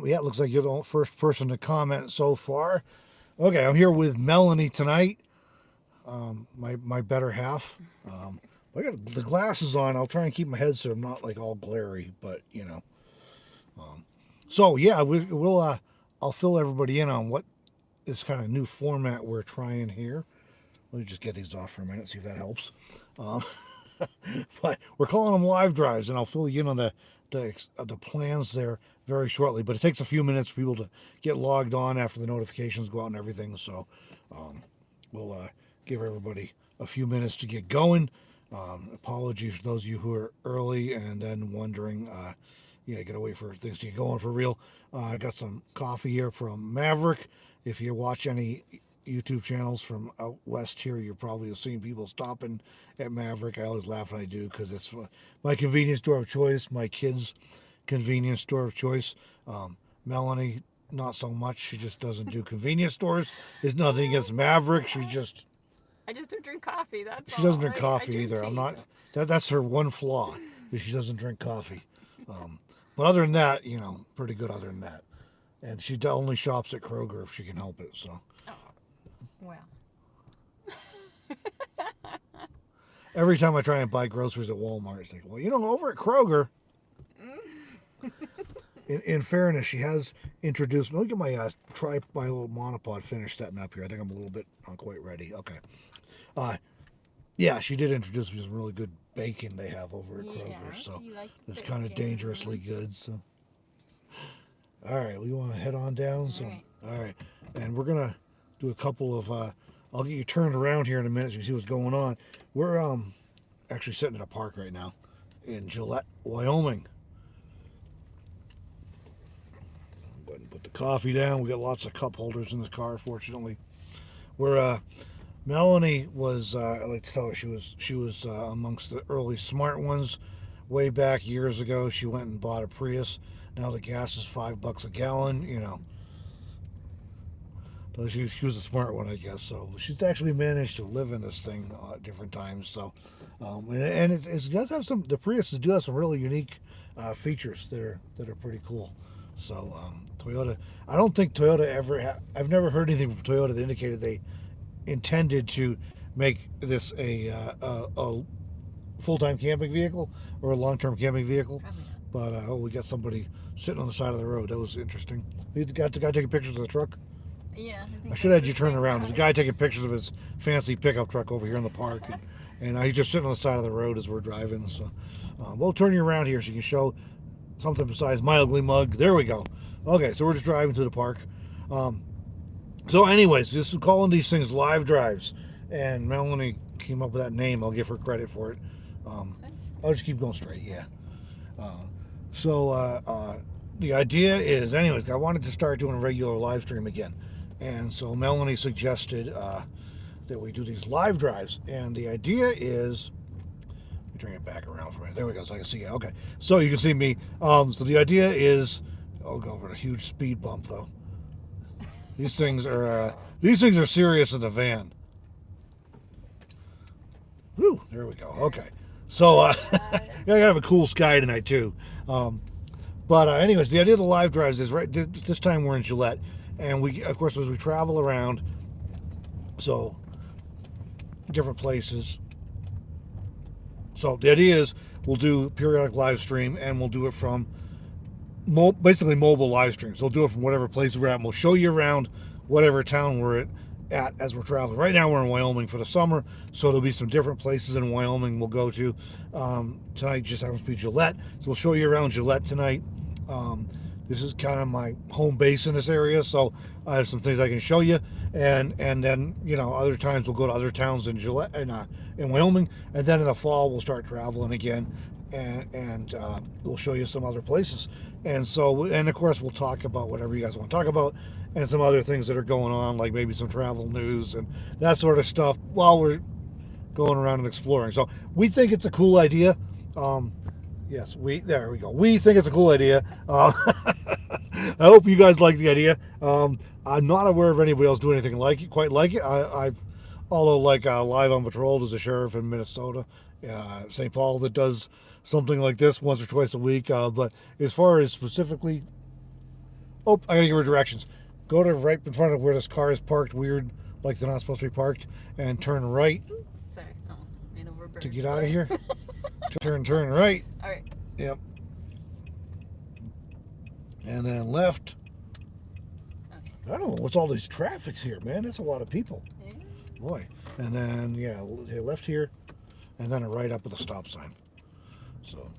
yeah, it looks like you're the first person to comment so far. Okay, I'm here with Melanie tonight, my better half. I got the glasses on. I'll try and keep my head so I'm not like all glary, but you know. So yeah, we'll I'll fill everybody in on what this kind of new format we're trying here. Let me just get these off for a minute, see if that helps. Um, but we're calling them live drives, and I'll fill you in on the plans there very shortly. But it takes a few minutes for people to get logged on after the notifications go out and everything. So we'll give everybody a few minutes to get going. Apologies for those of you who are early and then wondering. Yeah, gotta wait for things to get going for real. I got some coffee here from Maverick. If you watch any YouTube channels from out west here, you're probably seeing people stopping at Maverick. I always laugh when I do because it's my convenience store of choice, my kids' convenience store of choice. Melanie, not so much. She just doesn't do convenience stores. There's nothing against Maverick. I just don't drink coffee. That's she doesn't drink coffee either. I'm not. That's her one flaw. Is she doesn't drink coffee. But other than that, you know, pretty good other than that. And she only shops at Kroger if she can help it. So. Oh, well. Every time I try and buy groceries at Walmart, it's like, well, you know, over at Kroger. In fairness, she has introduced. Let me get my try my little monopod finished setting up here. I think I'm a little bit not quite ready. Okay. Yeah, she did introduce me to some really good bacon they have over at Kroger. So it's kind of dangerously good. So, all right, we want to head on down. All right, and we're gonna do a couple of. I'll get you turned around here in a minute so you see what's going on. We're actually sitting in a park right now in Gillette, Wyoming. Go ahead and put the coffee down. We got lots of cup holders in this car, fortunately. We're Melanie was, I like to tell her she was amongst the early smart ones. Way back years ago, she went and bought a Prius. Now the gas is $5 a gallon. You know, so she was a smart one, I guess. So she's actually managed to live in this thing at different times. So, and it does have some. The Priuses do have some really unique features that are pretty cool. So Toyota. I don't think Toyota ever. I've never heard anything from Toyota that indicated they intended to make this a full-time camping vehicle or a long-term camping vehicle. But we got somebody sitting on the side of the road. That was interesting. The guy taking pictures of the truck. Yeah. I should have had you turn around. There's a guy taking pictures of his fancy pickup truck over here in the park, and he's just sitting on the side of the road as we're driving. So we'll turn you around here so you can show something besides my ugly mug. There we go. Okay, so we're just driving through the park. So anyways, this is calling these things live drives, and Melanie came up with that name. I'll give her credit for it. I'll just keep going straight, yeah. So the idea is, anyways, I wanted to start doing a regular live stream again, and so Melanie suggested that we do these live drives, and the idea is, let me turn it back around for a minute. There we go, so I can see you. Okay, so you can see me. So the idea is, I'll go over a huge speed bump though. These things are serious in the van. Whew, there we go. Okay, so yeah, I gotta have a cool sky tonight too. But anyways, the idea of the live drives is right. This time we're in Gillette, and we, of course, as we travel around, so different places. So the idea is we'll do periodic live stream, and we'll do it from basically mobile live streams. We'll do it from whatever place we're at, and we'll show you around whatever town we're at as we're traveling. Right now we're in Wyoming for the summer, so there'll be some different places in Wyoming we'll go to. Tonight just happens to be Gillette, so we'll show you around Gillette tonight. This is kind of my home base in this area, so I have some things I can show you, and then, you know, other times we'll go to other towns in Gillette in Wyoming, and then in the fall we'll start traveling again, and we'll show you some other places. And so, and of course, we'll talk about whatever you guys want to talk about, and some other things that are going on, like maybe some travel news and that sort of stuff while we're going around and exploring. So we think it's a cool idea. Yes, there we go. We think it's a cool idea. I hope you guys like the idea. I'm not aware of anybody else doing anything quite like it. Although like Live on Patrol, there's a sheriff in Minnesota, St. Paul, that does something like this once or twice a week. But as far as specifically Oh, I gotta give her directions. Go to right in front of where this car is parked weird, like they're not supposed to be parked, and turn right Sorry. Oh, made over bird. to get out of here. Turn right. All right. Yep. And then left. Okay. I don't know what's all these traffics here, man. That's a lot of people. Yeah. Boy. And then, yeah, left here, and then a right up with a stop sign. So,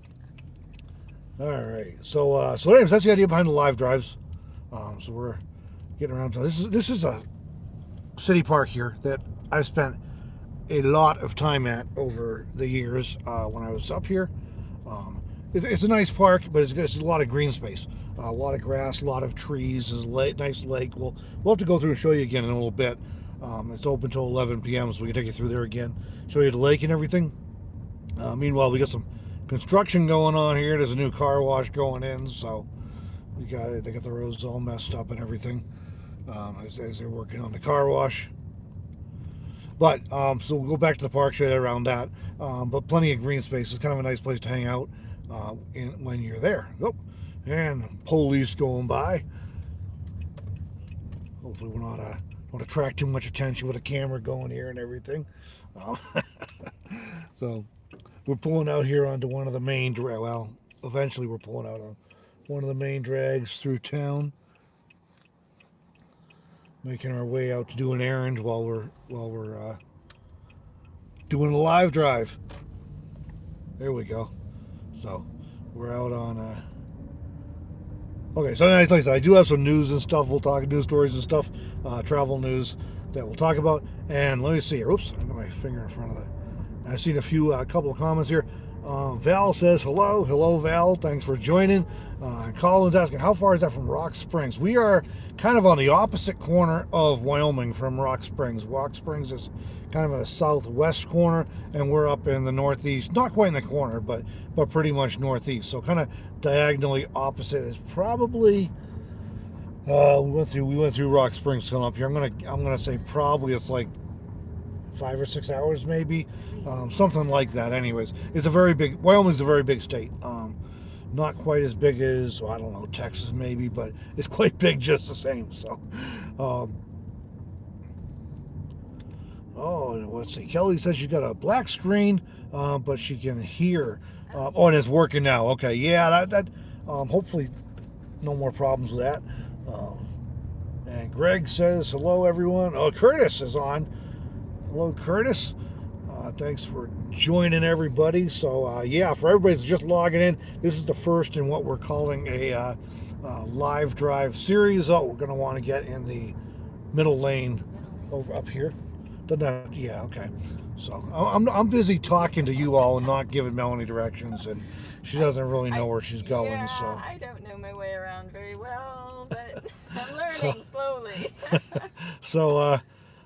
all right. So anyways, that's the idea behind the live drives. So we're getting around to this is a city park here that I've spent a lot of time at over the years when I was up here. It's a nice park, but it's a lot of green space, a lot of grass, a lot of trees. There's a nice lake. We'll have to go through and show you again in a little bit. It's open till 11 p.m., so we can take you through there again, show you the lake and everything. Meanwhile, we got some construction going on here. There's a new car wash going in, so they got the roads all messed up and everything as they're working on the car wash. But so we'll go back to the park, show you around that. But plenty of green space. It's kind of a nice place to hang out when you're there. Oh, and police going by. Hopefully we're not don't attract too much attention with a camera going here and everything. So we're pulling out here onto one of the main well, eventually we're pulling out on one of the main drags through town, making our way out to do an errand while we're doing a live drive. There we go. So we're out on okay, so like I said, I do have some news and stuff. We'll talk news stories and stuff, travel news that we'll talk about. And let me see here. Oops, I got my finger in front of that. I've seen a couple of comments here. Val says hello Val, thanks for joining. Colin's asking, how far is that from Rock Springs? We are kind of on the opposite corner of Wyoming from Rock Springs. Rock Springs is kind of in the southwest corner, and we're up in the northeast, not quite in the corner, but pretty much northeast. So kind of diagonally opposite is probably we went through Rock Springs coming up here. I'm gonna say probably it's like 5 or 6 hours maybe, something like that. Anyways, Wyoming's a very big state. Not quite as big as, I don't know, Texas maybe, but it's quite big just the same. So let's see. Kelly says she's got a black screen, but she can hear. And it's working now. Okay, yeah, that hopefully no more problems with that. And Greg says hello everyone. Oh, Curtis is on. Hello, Curtis. Thanks for joining everybody. So yeah, for everybody that's just logging in, this is the first in what we're calling a live drive series. We're going to want to get in the middle lane over up here. Doesn't that? Yeah, okay. So I'm busy talking to you all and not giving Melanie directions, and she doesn't really know where she's going. Yeah, so I don't know my way around very well, but I'm learning slowly. So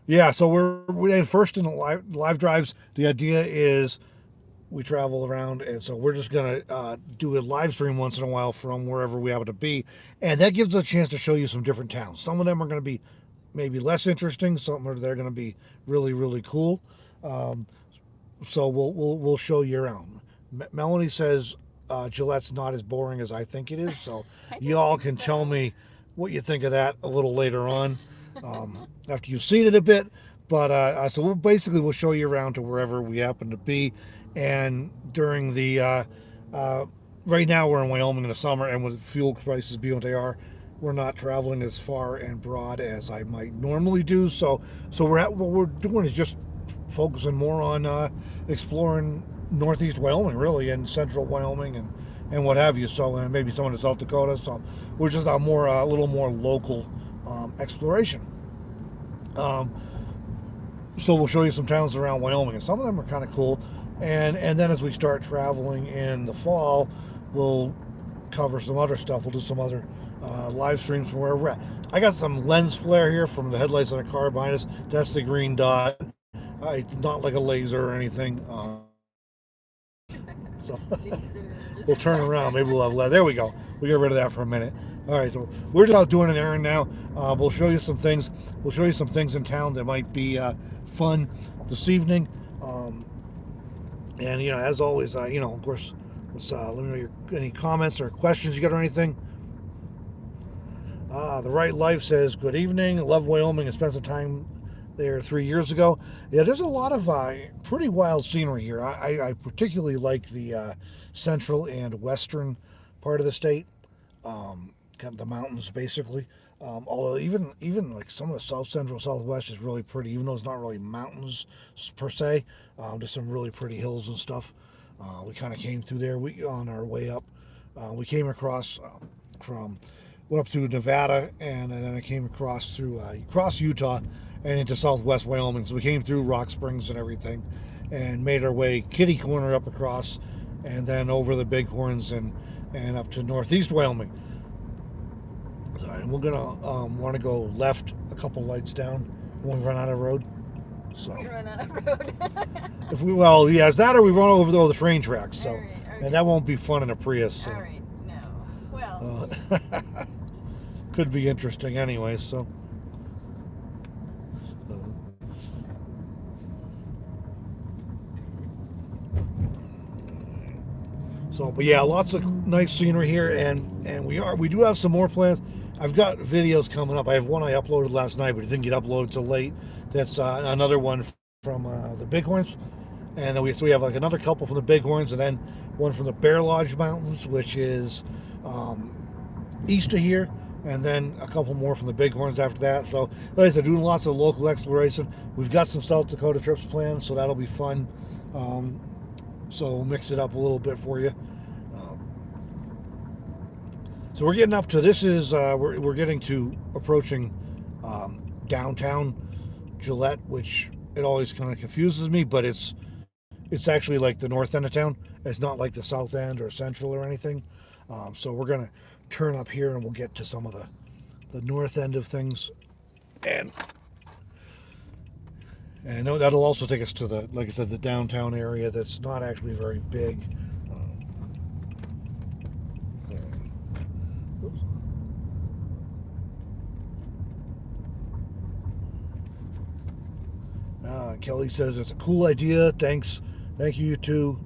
yeah, so we're first in the live drives. The idea is we travel around, and so we're just gonna do a live stream once in a while from wherever we happen to be, and that gives us a chance to show you some different towns. Some of them are going to be maybe less interesting. Some are they're going to be really cool. So we'll show you around. Melanie says Gillette's not as boring as I think it is. So y'all can tell me what you think of that a little later on. After you've seen it a bit, but so we'll show you around to wherever we happen to be, and during the right now we're in Wyoming in the summer, and with fuel prices being what they are, we're not traveling as far and broad as I might normally do. So what we're doing is just focusing more on exploring northeast Wyoming, really, and central Wyoming and what have you. So and maybe some of the South Dakota. So we're just a little more local exploration. So we'll show you some towns around Wyoming, and some of them are kind of cool. And then as we start traveling in the fall, we'll cover some other stuff. We'll do some other live streams from where we're at. I got some lens flare here from the headlights on the car behind us. That's the green dot. It's not like a laser or anything. So we'll turn around. Maybe we'll have LED. There we go. We got rid of that for a minute. All right, so we're just out doing an errand now. We'll show you some things. We'll show you some things in town that might be fun this evening. And as always, of course, let me know any comments or questions you got or anything. The Right Life says, good evening. Love Wyoming and spent some time there 3 years ago. Yeah, there's a lot of pretty wild scenery here. I particularly like the central and western part of the state, kind of the mountains basically. Although even like some of the south central, southwest is really pretty, even though it's not really mountains per se. There's some really pretty hills and stuff. We kind of came through there. We on our way up. We came across from went up through Nevada, and then I came across through across Utah and into southwest Wyoming. So we came through Rock Springs and everything, and made our way kitty corner up across, and then over the Bighorns and up to northeast Wyoming. So, and we're gonna want to go left a couple lights down when we run out of road. So We run out of road. if we yeah, it's that or we run over the train tracks. So All right, okay. and that won't be fun in a Prius. So. All right, no. Well, Could be interesting anyway, so. But yeah, lots of nice scenery here, and we do have some more plans. I've got videos coming up. I have one I uploaded last night, but it didn't get uploaded till late. That's another one from the Bighorns, and then we have like another couple from the Bighorns, and then one from the Bear Lodge Mountains, which is east of here, and then a couple more from the Bighorns after that. So, like I said, doing lots of local exploration. We've got some South Dakota trips planned, so that'll be fun. So we'll mix it up a little bit for you. So we're getting up to this is we're getting to approaching downtown Gillette, which it always kind of confuses me, but it's actually like the north end of town. It's not like the south end or central or anything. So we're gonna turn up here and we'll get to some of the north end of things, and I know that'll also take us to the, like I said, the downtown area that's not actually very big. Kelly says it's a cool idea. Thank you too.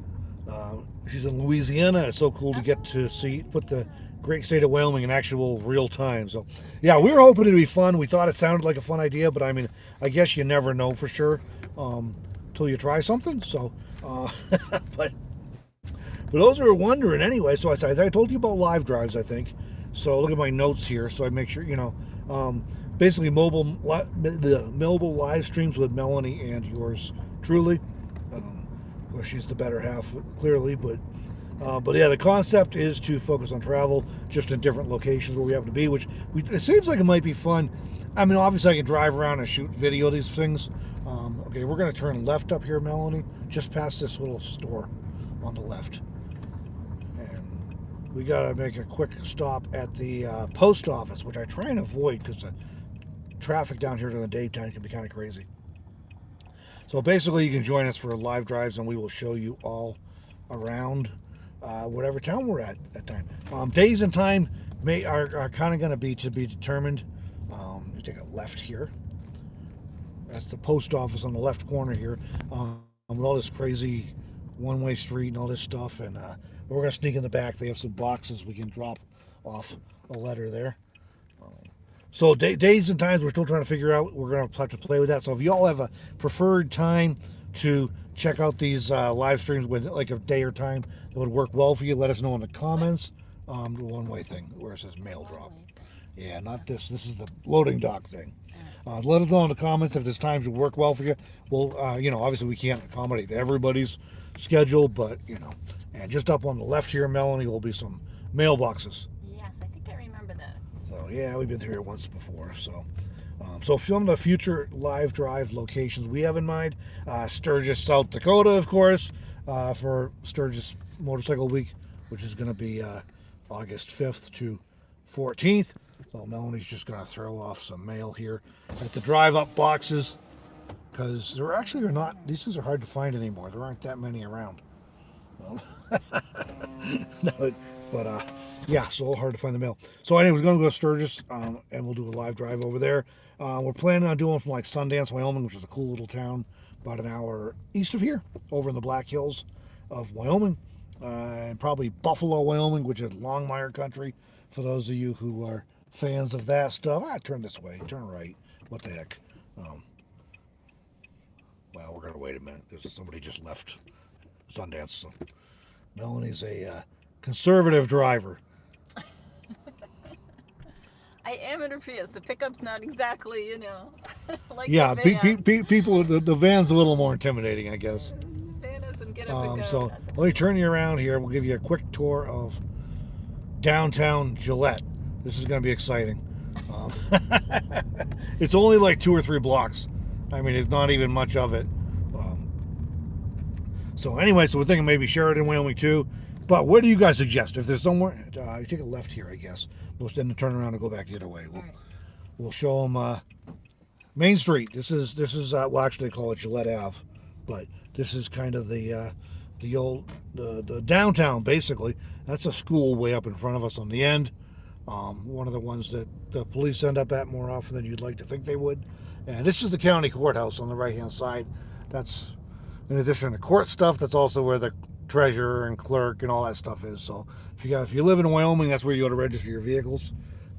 She's in Louisiana. It's so cool to get to put the great state of Wyoming in actual real time. So yeah, we were hoping it'd be fun. We thought it sounded like a fun idea, but I mean, I guess you never know for sure till you try something. So, but for those who are wondering anyway, so I told you about live drives, I think. So look at my notes here, so I make sure basically mobile live streams with Melanie and yours truly. Well, she's the better half, clearly, but yeah, the concept is to focus on travel, just in different locations where we happen to be, it seems like it might be fun. I mean, obviously I can drive around and shoot video of these things. Okay, we're going to turn left up here, Melanie, just past this little store on the left. And we got to make a quick stop at the post office, which I try and avoid because the traffic down here during the daytime can be kind of crazy. So basically, you can join us for live drives, and we will show you all around whatever town we're at that time. Days and time are kind of going to be determined. You take a left here. That's the post office on the left corner here. With all this crazy one-way street and all this stuff, and we're going to sneak in the back. They have some boxes we can drop off a letter there. So days and times we're still trying to figure out. We're going to have to play with that. So if you all have a preferred time to check out these live streams with like a day or time that would work well for you, let us know in the comments. The one-way thing where it says mail drop. Yeah, not this. This is the loading dock thing. Let us know in the comments if there's times that work well for you. Well, obviously we can't accommodate everybody's schedule, but and just up on the left here, Melanie, will be some mailboxes. yes, I think I remember this. So yeah, we've been through here once before. So film the future live drive locations we have in mind. Sturgis, South Dakota, of course, for Sturgis Motorcycle Week, which is going to be August 5th to 14th. So Melanie's just going to throw off some mail here at the drive-up boxes, because there actually are not, these things are hard to find anymore. There aren't that many around. No, but yeah, so hard to find the mail. So anyway, we're going to go to Sturgis, and we'll do a live drive over there. We're planning on doing from like Sundance, Wyoming, which is a cool little town about an hour east of here, over in the Black Hills of Wyoming, and probably Buffalo, Wyoming, which is Longmire country, for those of you who are fans of that stuff. Turn this way, turn right. What the heck? Well, we're gonna wait a minute. There's somebody just left Sundance. So Melanie's a conservative driver. I am in a Prius. The pickup's not exactly, like Yeah, the van. people. The van's a little more intimidating, I guess. Van doesn't get up and go. So let me turn you around here. We'll give you a quick tour of downtown Gillette. This is going to be exciting. It's only like 2 or 3 blocks. I mean, it's not even much of it. So anyway, so we're thinking maybe Sheridan, Wyoming too. But what do you guys suggest? If there's somewhere, you take a left here, I guess. We'll then turn around and go back the other way. We'll show them Main Street. This is well, actually they call it Gillette Ave, but this is kind of the old the downtown basically. That's a school way up in front of us on the end. One of the ones that the police end up at more often than you'd like to think they would. And this is the county courthouse on the right-hand side. That's in addition to court stuff. That's also where the treasurer and clerk and all that stuff is. So if you live in Wyoming, that's where you go to register your vehicles,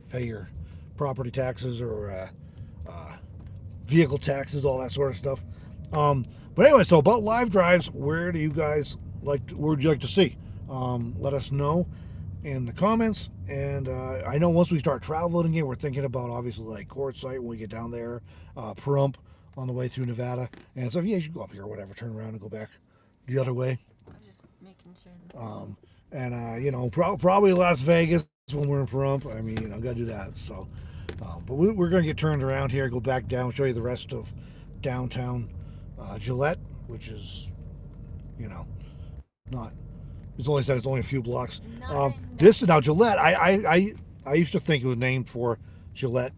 pay your property taxes or vehicle taxes, all that sort of stuff. But anyway, so about live drives, where do you guys where would you like to see? Let us know in the comments. And I know once we start traveling again, we're thinking about obviously like Quartzsite when we get down there, Pahrump on the way through Nevada. And so yeah, you should go up here or whatever, turn around and go back the other way. I'm just making sure this And probably Las Vegas when we're in Pahrump. I mean, gotta do that. So, but we're gonna get turned around here, go back down, show you the rest of downtown Gillette, which is, not. It's only a few blocks. Now Gillette. I used to think it was named for Gillette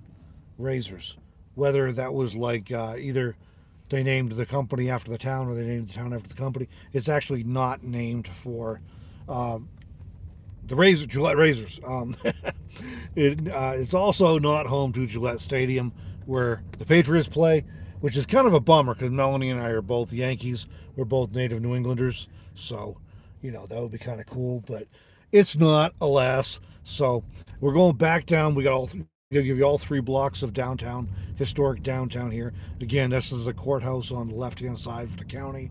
razors. Whether that was like either they named the company after the town or they named the town after the company. It's actually not named for the Gillette razors. It's also not home to Gillette Stadium where the Patriots play, which is kind of a bummer because Melanie and I are both Yankees. We're both native New Englanders, so that would be kind of cool, but it's not, alas. So we're going back down. We got going to give you all 3 blocks of downtown, historic downtown here. Again, this is the courthouse on the left-hand side for the county.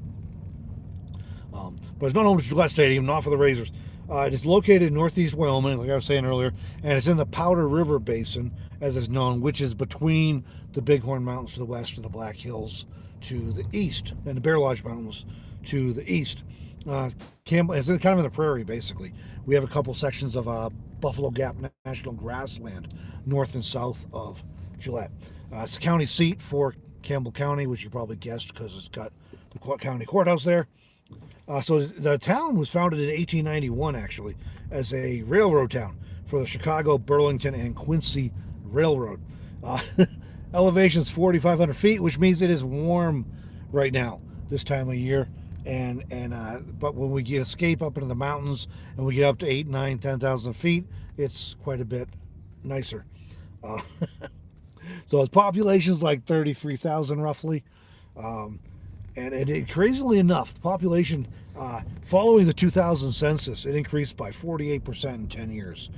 But it's not home to Gillette Stadium, not for the Razors. It is located in northeast Wyoming, like I was saying earlier, and it's in the Powder River Basin, as it's known, which is between the Bighorn Mountains to the west and the Black Hills to the east, and the Bear Lodge Mountains to the east. It's kind of in the prairie, basically. We have a couple sections of Buffalo Gap National Grassland, north and south of Gillette. It's the county seat for Campbell County, which you probably guessed because it's got the county courthouse there. So the town was founded in 1891, actually, as a railroad town for the Chicago, Burlington, and Quincy Railroad. Elevation's 4,500 feet, which means it is warm right now, this time of year. But when we escape up into the mountains and we get up to 8, 9, 10,000 feet, it's quite a bit nicer. So its population is like 33,000 roughly. And crazily enough, the population, following the 2000 census, it increased by 48% in 10 years.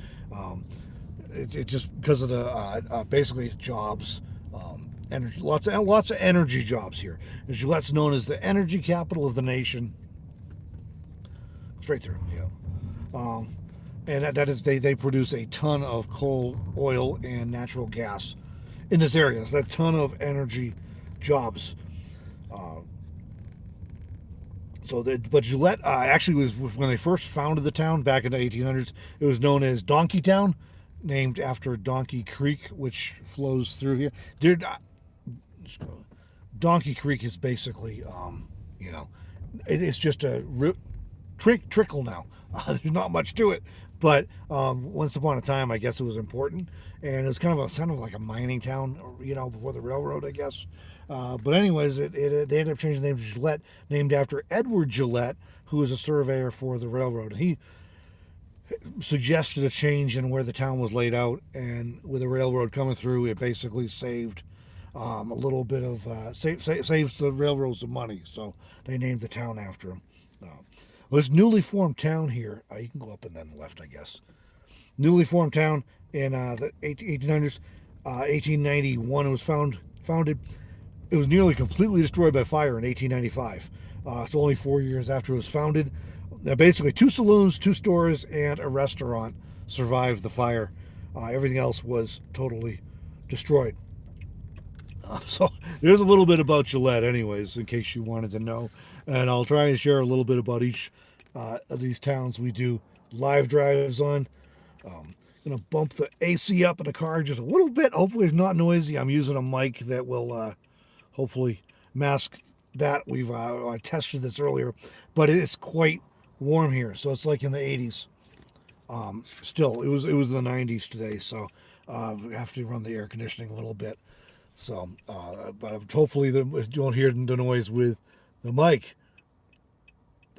It just because of the basically jobs, energy, lots of energy jobs here. And Gillette's known as the energy capital of the nation. Straight through, yeah. And that is they produce a ton of coal, oil, and natural gas in this area. So that's a ton of energy jobs. But Gillette actually was when they first founded the town back in the 1800s. It was known as Donkey Town, named after Donkey Creek, which flows through here. Donkey Creek is basically, it's just a trickle now. There's not much to it, but once upon a time, I guess it was important, and it was kind of like a mining town, before the railroad, I guess. But anyways, they ended up changing the name to Gillette, named after Edward Gillette, who was a surveyor for the railroad. He suggested a change in where the town was laid out, and with the railroad coming through, it basically saved a little bit of saves the railroads some money, so they named the town after him. This newly formed town here, you can go up and then left, I guess. Newly formed town in the 1800s. 1891 it was founded. It was nearly completely destroyed by fire in 1895. So only 4 years after it was founded. Basically, 2 saloons, 2 stores, and a restaurant survived the fire. Everything else was totally destroyed. So there's a little bit about Gillette, anyways, in case you wanted to know. And I'll try and share a little bit about each of these towns we do live drives on. Gonna bump the AC up in the car just a little bit. Hopefully it's not noisy. I'm using a mic that will hopefully mask that. We've I tested this earlier, but it's quite warm here, so it's like in the 80s. Still, it was the 90s today, so we have to run the air conditioning a little bit. So, but hopefully you don't hear the noise with the mic.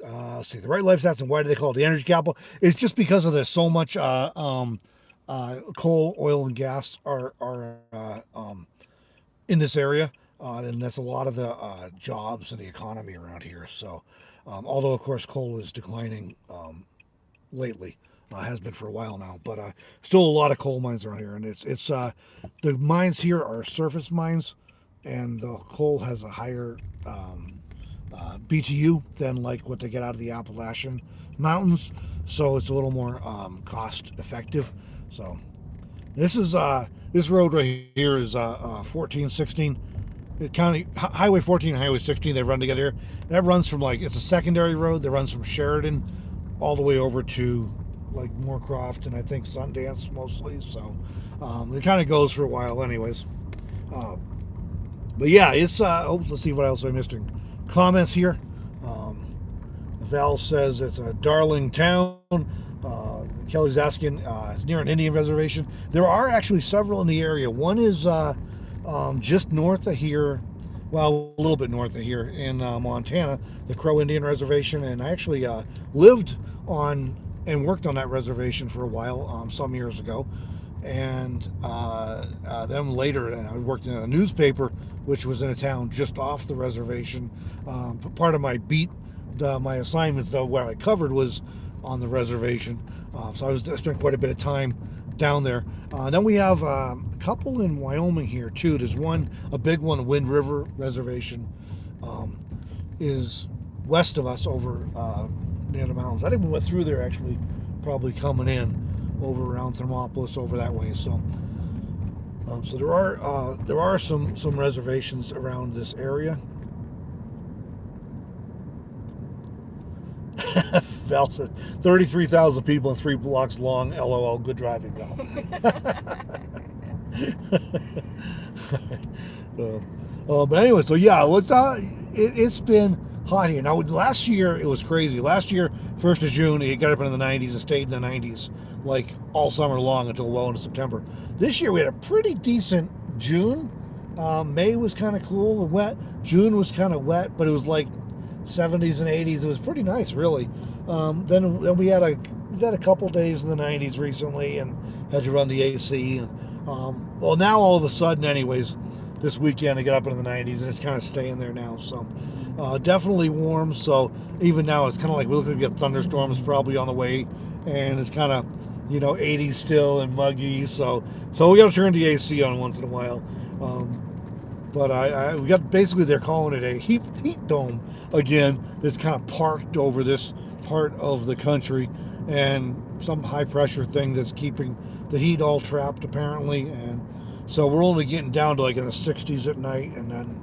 Let's see, the right life stats and why do they call it the energy capital? It's just because of there's so much coal, oil, and gas are in this area, and that's a lot of the jobs and the economy around here. So, although of course coal is declining lately. Has been for a while now, but still a lot of coal mines around here, and it's the mines here are surface mines, and the coal has a higher BTU than like what they get out of the Appalachian Mountains, so it's a little more cost effective. So this is this road right here is 1416 County Highway 14 and Highway 16. They run together here. That runs from it's a secondary road that runs from Sheridan all the way over to like Moorcroft and I think Sundance mostly. So it kind of goes for a while anyways. But yeah, it's let's see what else I missed in comments here. Val says it's a darling town. Kelly's asking, it's near an Indian reservation. There are actually several in the area. One is just north of here, well, a little bit north of here in Montana, the Crow Indian Reservation, and I actually lived on and worked on that reservation for a while some years ago. And then later, I worked in a newspaper, which was in a town just off the reservation. Part of my beat, my assignments, though, where I covered was on the reservation. So I spent quite a bit of time down there. Then we have a couple in Wyoming here, too. There's a big one, Wind River Reservation, is west of us over near the mountains. I think we went through there actually, probably coming in over around Thermopolis over that way. So, so there are some reservations around this area. Val said 33,000 people and 3 blocks long. LOL. Good driving, Val. But anyway, so yeah, it's been hot here. Now, last year, it was crazy. Last year, 1st of June, it got up into the 90s and stayed in the 90s like all summer long until well into September. This year, we had a pretty decent June. May was kind of cool and wet. June was kind of wet, but it was like 70s and 80s. It was pretty nice, really. Then we had a couple days in the 90s recently and had to run the AC. And well, now all of a sudden, anyways, this weekend it got up into the 90s and it's kind of staying there now. So definitely warm. So even now it's kind of like we look like we get thunderstorms probably on the way, and it's kind of 80s still and muggy. So we got to turn the AC on once in a while. But we got basically they're calling it a heat dome again. It's kind of parked over this part of the country, and some high pressure thing that's keeping the heat all trapped apparently. And so we're only getting down to like in the 60s at night, and then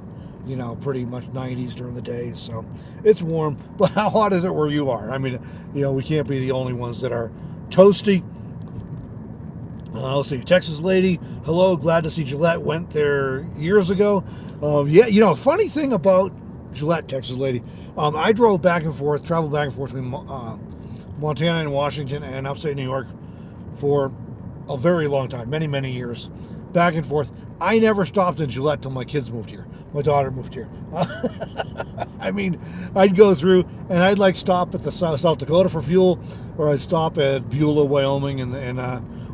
pretty much 90s during the day. So it's warm. But how hot is it where you are? I mean, we can't be the only ones that are toasty. Let's see, Texas lady, hello, glad to see Gillette, went there years ago. Yeah, funny thing about Gillette, Texas lady, I traveled back and forth between Montana and Washington and upstate New York for a very long time, many, many years, back and forth. I never stopped in Gillette till my kids moved here. My daughter moved here. I mean, I'd go through and I'd stop at the South Dakota for fuel, or I'd stop at Beulah, Wyoming,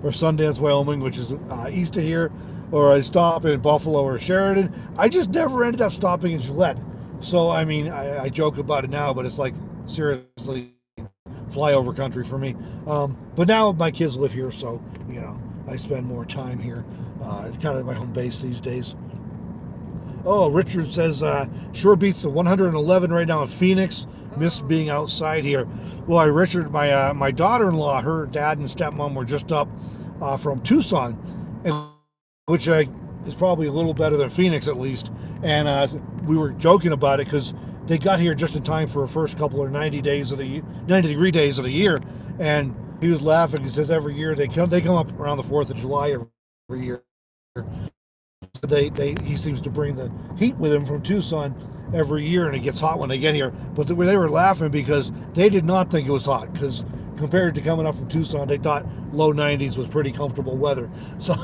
or Sundance, Wyoming, which is east of here, or I stop in Buffalo or Sheridan. I just never ended up stopping in Gillette. So, I mean, I joke about it now, but it's like, seriously, flyover country for me. But now my kids live here, so, I spend more time here. It's kind of my home base these days. Oh, Richard says, sure beats the 111 right now in Phoenix. Miss being outside here. Well, Richard, my daughter-in-law, her dad and stepmom were just up from Tucson, and which is probably a little better than Phoenix at least. And we were joking about it because they got here just in time for the first couple of 90 degree days of the year. And he was laughing. He says every year they come up around the 4th of July every year. He seems to bring the heat with him from Tucson every year, and it gets hot when they get here. But they were laughing because they did not think it was hot, because compared to coming up from Tucson, they thought low 90s was pretty comfortable weather. So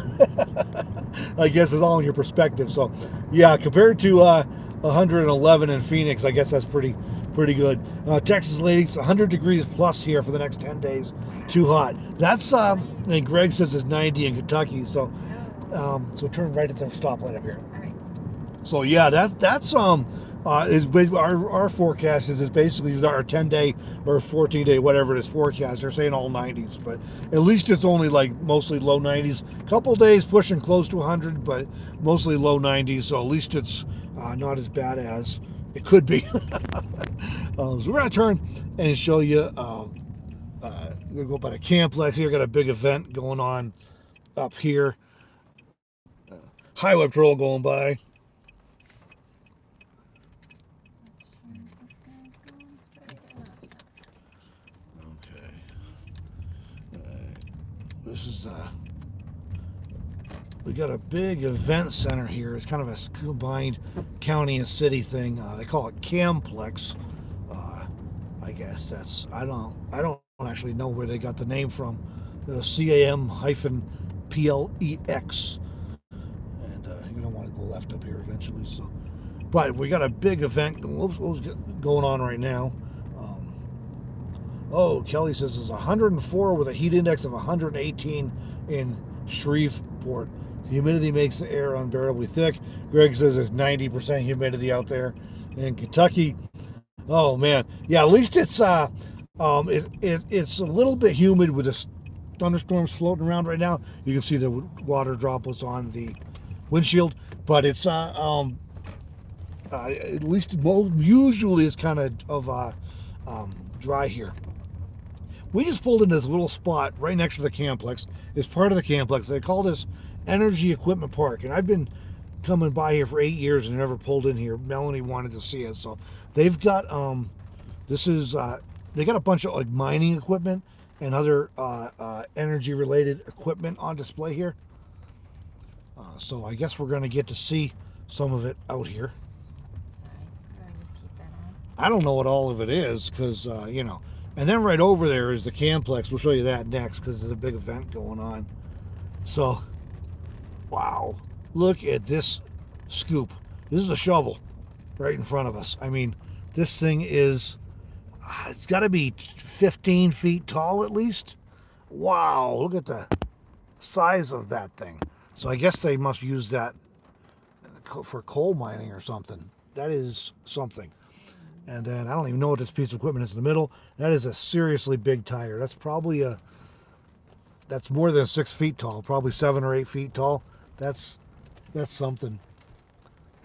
I guess it's all in your perspective. So yeah, compared to 111 in Phoenix, I guess that's pretty good. Texas ladies, 100 degrees plus here for the next 10 days. Too hot. That's and Greg says it's 90 in Kentucky. So turn right at the stoplight up here. All right. So yeah, that's is basically our forecast is basically our 10-day or 14-day whatever it is forecast. They're saying all 90s, but at least it's only like mostly low 90s. Couple days pushing close to 100, but mostly low 90s. So at least it's not as bad as it could be. So we're gonna turn and show you. We're gonna go by the Camplex here. Got a big event going on up here. Highway patrol going by. Okay. This is we got a big event center here. It's kind of a combined county and city thing. They call it Camplex. I guess that's I don't actually know where they got the name from. The CAM-PLEX. You're gonna want to go left up here eventually. So, but we got a big event going on right now. Kelly says it's 104 with a heat index of 118 in Shreveport. The humidity makes the air unbearably thick. Greg says it's 90% humidity out there in Kentucky. Oh man, yeah. At least it's it's a little bit humid with the thunderstorms floating around right now. You can see the water droplets on the windshield, but it's at least usually it's kind of dry here. We just pulled into this little spot right next to the Camplex. It's part of the Camplex. They call this Energy Equipment Park, and I've been coming by here for 8 years and never pulled in here. Melanie wanted to see it, so they've got they got a bunch of like mining equipment and other energy related equipment on display here. So I guess we're going to get to see some of it out here. Sorry, do I just keep that on? I don't know what all of it is because, and then right over there is the Camplex. We'll show you that next because there's a big event going on. So, wow, look at this scoop. This is a shovel right in front of us. I mean, this thing is, it's got to be 15 feet tall at least. Wow, look at the size of that thing. So I guess they must use that for coal mining or something. That is something. And then I don't even know what this piece of equipment is in the middle. That is a seriously big tire. That's probably that's more than 6 feet tall, probably 7 or 8 feet tall. That's something.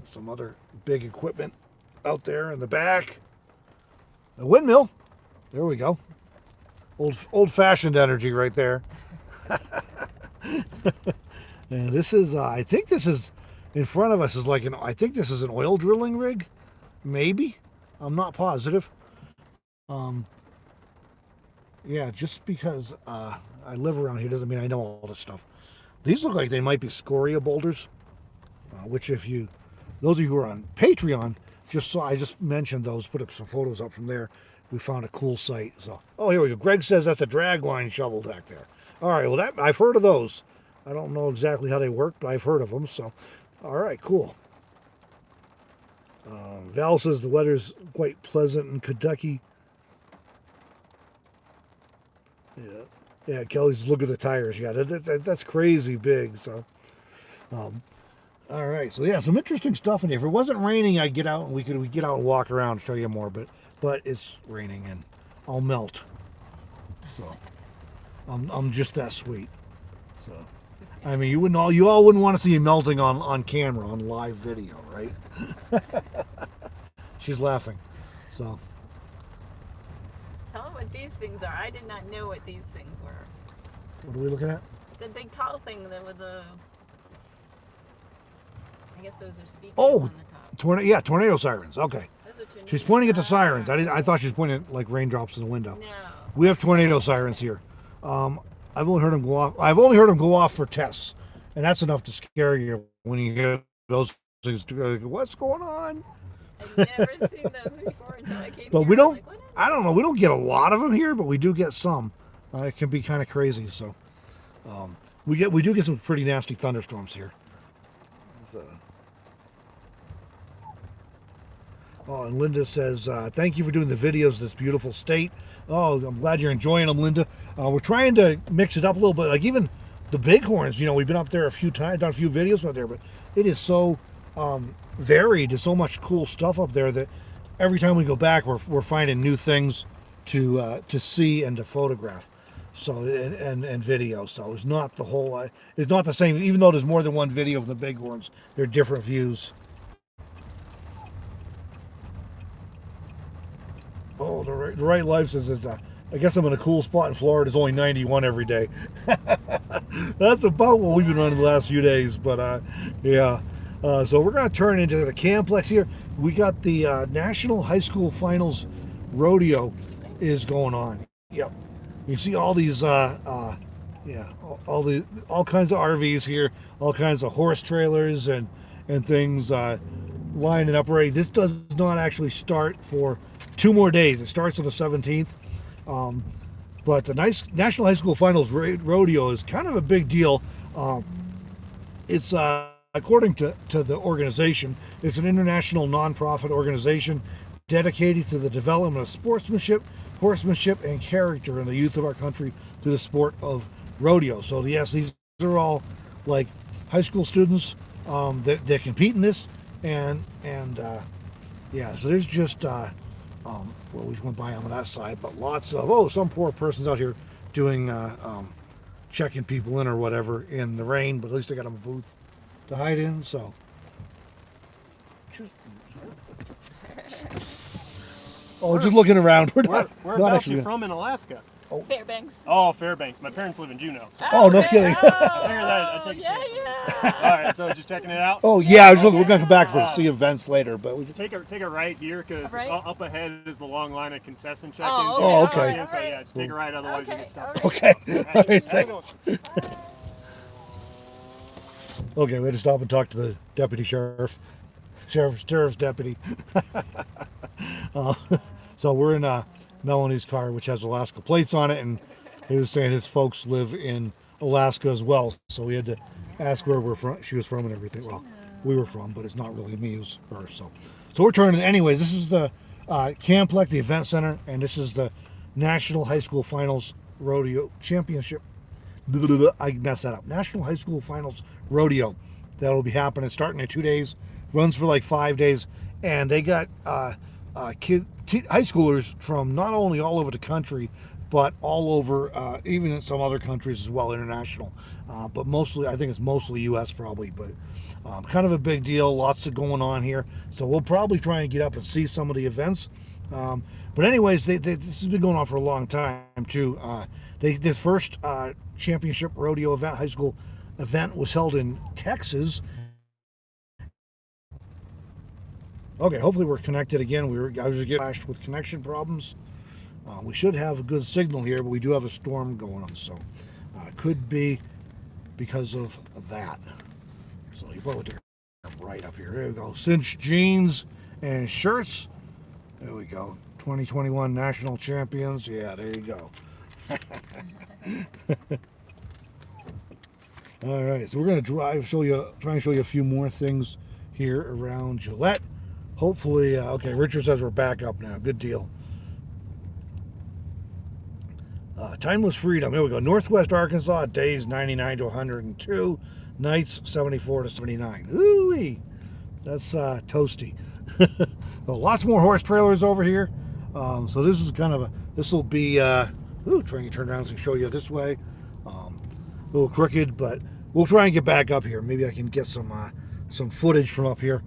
Some other big equipment out there in the back. A windmill. There we go. Old-fashioned energy right there. And this is, I think this is, in front of us is like I think this is an oil drilling rig. Maybe. I'm not positive. Yeah, just because I live around here doesn't mean I know all this stuff. These look like they might be scoria boulders, which those of you who are on Patreon, I just mentioned those, put up some photos up from there. We found a cool site. So, here we go. Greg says that's a drag line shovel back there. All right, well, I've heard of those. I don't know exactly how they work, but I've heard of them. So, all right, cool. Val says the weather's quite pleasant in Kentucky. Yeah. Kelly's look at the tires. Yeah, that's crazy big. So, all right. So yeah, some interesting stuff in here. If it wasn't raining, I'd get out and we get out and walk around and show you more. But it's raining and I'll melt. So I'm just that sweet. So I mean, you all wouldn't want to see you melting on camera, on live video, right? She's laughing. So, Tell them what these things are. I did not know what these things were. what are we looking at? The big tall thing that with the. I guess those are speakers Oh, on the top. tornado sirens. Okay. Those are tornado She's pointing at the sirens. I thought she was pointing at like raindrops in the window. No. We have tornado sirens here. I've only heard them go off. I've only heard them go off for tests, and that's enough to scare you when you hear those things. What's going on? I've never seen those before until I came But here. we I'm don't. like, what is I don't know. We don't get a lot of them here, but we do get some. It can be kind of crazy. So we do get some pretty nasty thunderstorms here. So. Oh, and Linda says, thank you for doing the videos of this beautiful state. Oh, I'm glad you're enjoying them, Linda. We're trying to mix it up a little bit. Like even the bighorns, we've been up there a few times, done a few videos up there, but it is so varied. There's so much cool stuff up there that every time we go back, we're finding new things to see and to photograph. So and video. So it's not the whole. It's not the same. Even though there's more than one video of the bighorns, they're different views. Oh, the right life says I guess I'm in a cool spot in Florida. It's only 91 every day. That's about what we've been running the last few days. But yeah. So we're going to turn into the Camplex here. We got the National High School Finals Rodeo is going on. Yep. You see all these, all kinds of RVs here, all kinds of horse trailers and things lining up ready. This does not actually start for 2 more days. It starts on the 17th. But the National High School Finals Rodeo is kind of a big deal. It's according to the organization, it's an international nonprofit organization dedicated to the development of sportsmanship, horsemanship, and character in the youth of our country through the sport of rodeo. So yes, these are all like high school students that compete in this, and so there's just we just went by on that side, but lots of some poor person's out here doing checking people in or whatever in the rain, but at least they got them a booth to hide in. So just looking around. Whereabouts you from in Alaska? Fairbanks. Oh, Fairbanks. My parents live in Juneau. So Oh, no kidding. I figured I'd take Yeah. All right, so just checking it out. Oh yeah, we're gonna come back for see events later, but we just, Take a right here because Right? up ahead is the long line of contestant check-ins. Oh, okay. So yeah, just take a right, otherwise you get stopped. okay. All right, Hang on. Okay, we had to stop and talk to the deputy sheriff's deputy. So we're in Melanie's car, which has Alaska plates on it, and he was saying his folks live in Alaska as well. So we had to ask where she was from and everything. Well, we were from, but it's not really me, it was her. So we're turning. Anyways, this is the Camplex, the event center, and this is the National High School Finals Rodeo Championship. I messed that up. National High School Finals Rodeo. That'll be happening starting in 2 days. Runs for like 5 days, and they got high schoolers from not only all over the country, but all over, even in some other countries as well, international. But mostly, I think it's mostly U.S. probably, but kind of a big deal. Lots of going on here. So we'll probably try and get up and see some of the events. But anyways, this has been going on for a long time too. This first championship rodeo event, high school event, was held in Texas. Okay, hopefully we're connected again. I was just getting flashed with connection problems. We should have a good signal here, but we do have a storm going on, so it could be because of that. So you probably take right up here. There we go. Cinched jeans and shirts. There we go. 2021 national champions. Yeah, there you go. All right, so we're gonna try and show you a few more things here around Gillette. Hopefully, okay, Richard says we're back up now. Good deal. Timeless freedom. Here we go. Northwest Arkansas, days 99 to 102, nights 74 to 79. Ooh-wee. That's toasty. So lots more horse trailers over here. So this is this will be, trying to turn around and show you this way. A little crooked, but we'll try and get back up here. Maybe I can get some footage from up here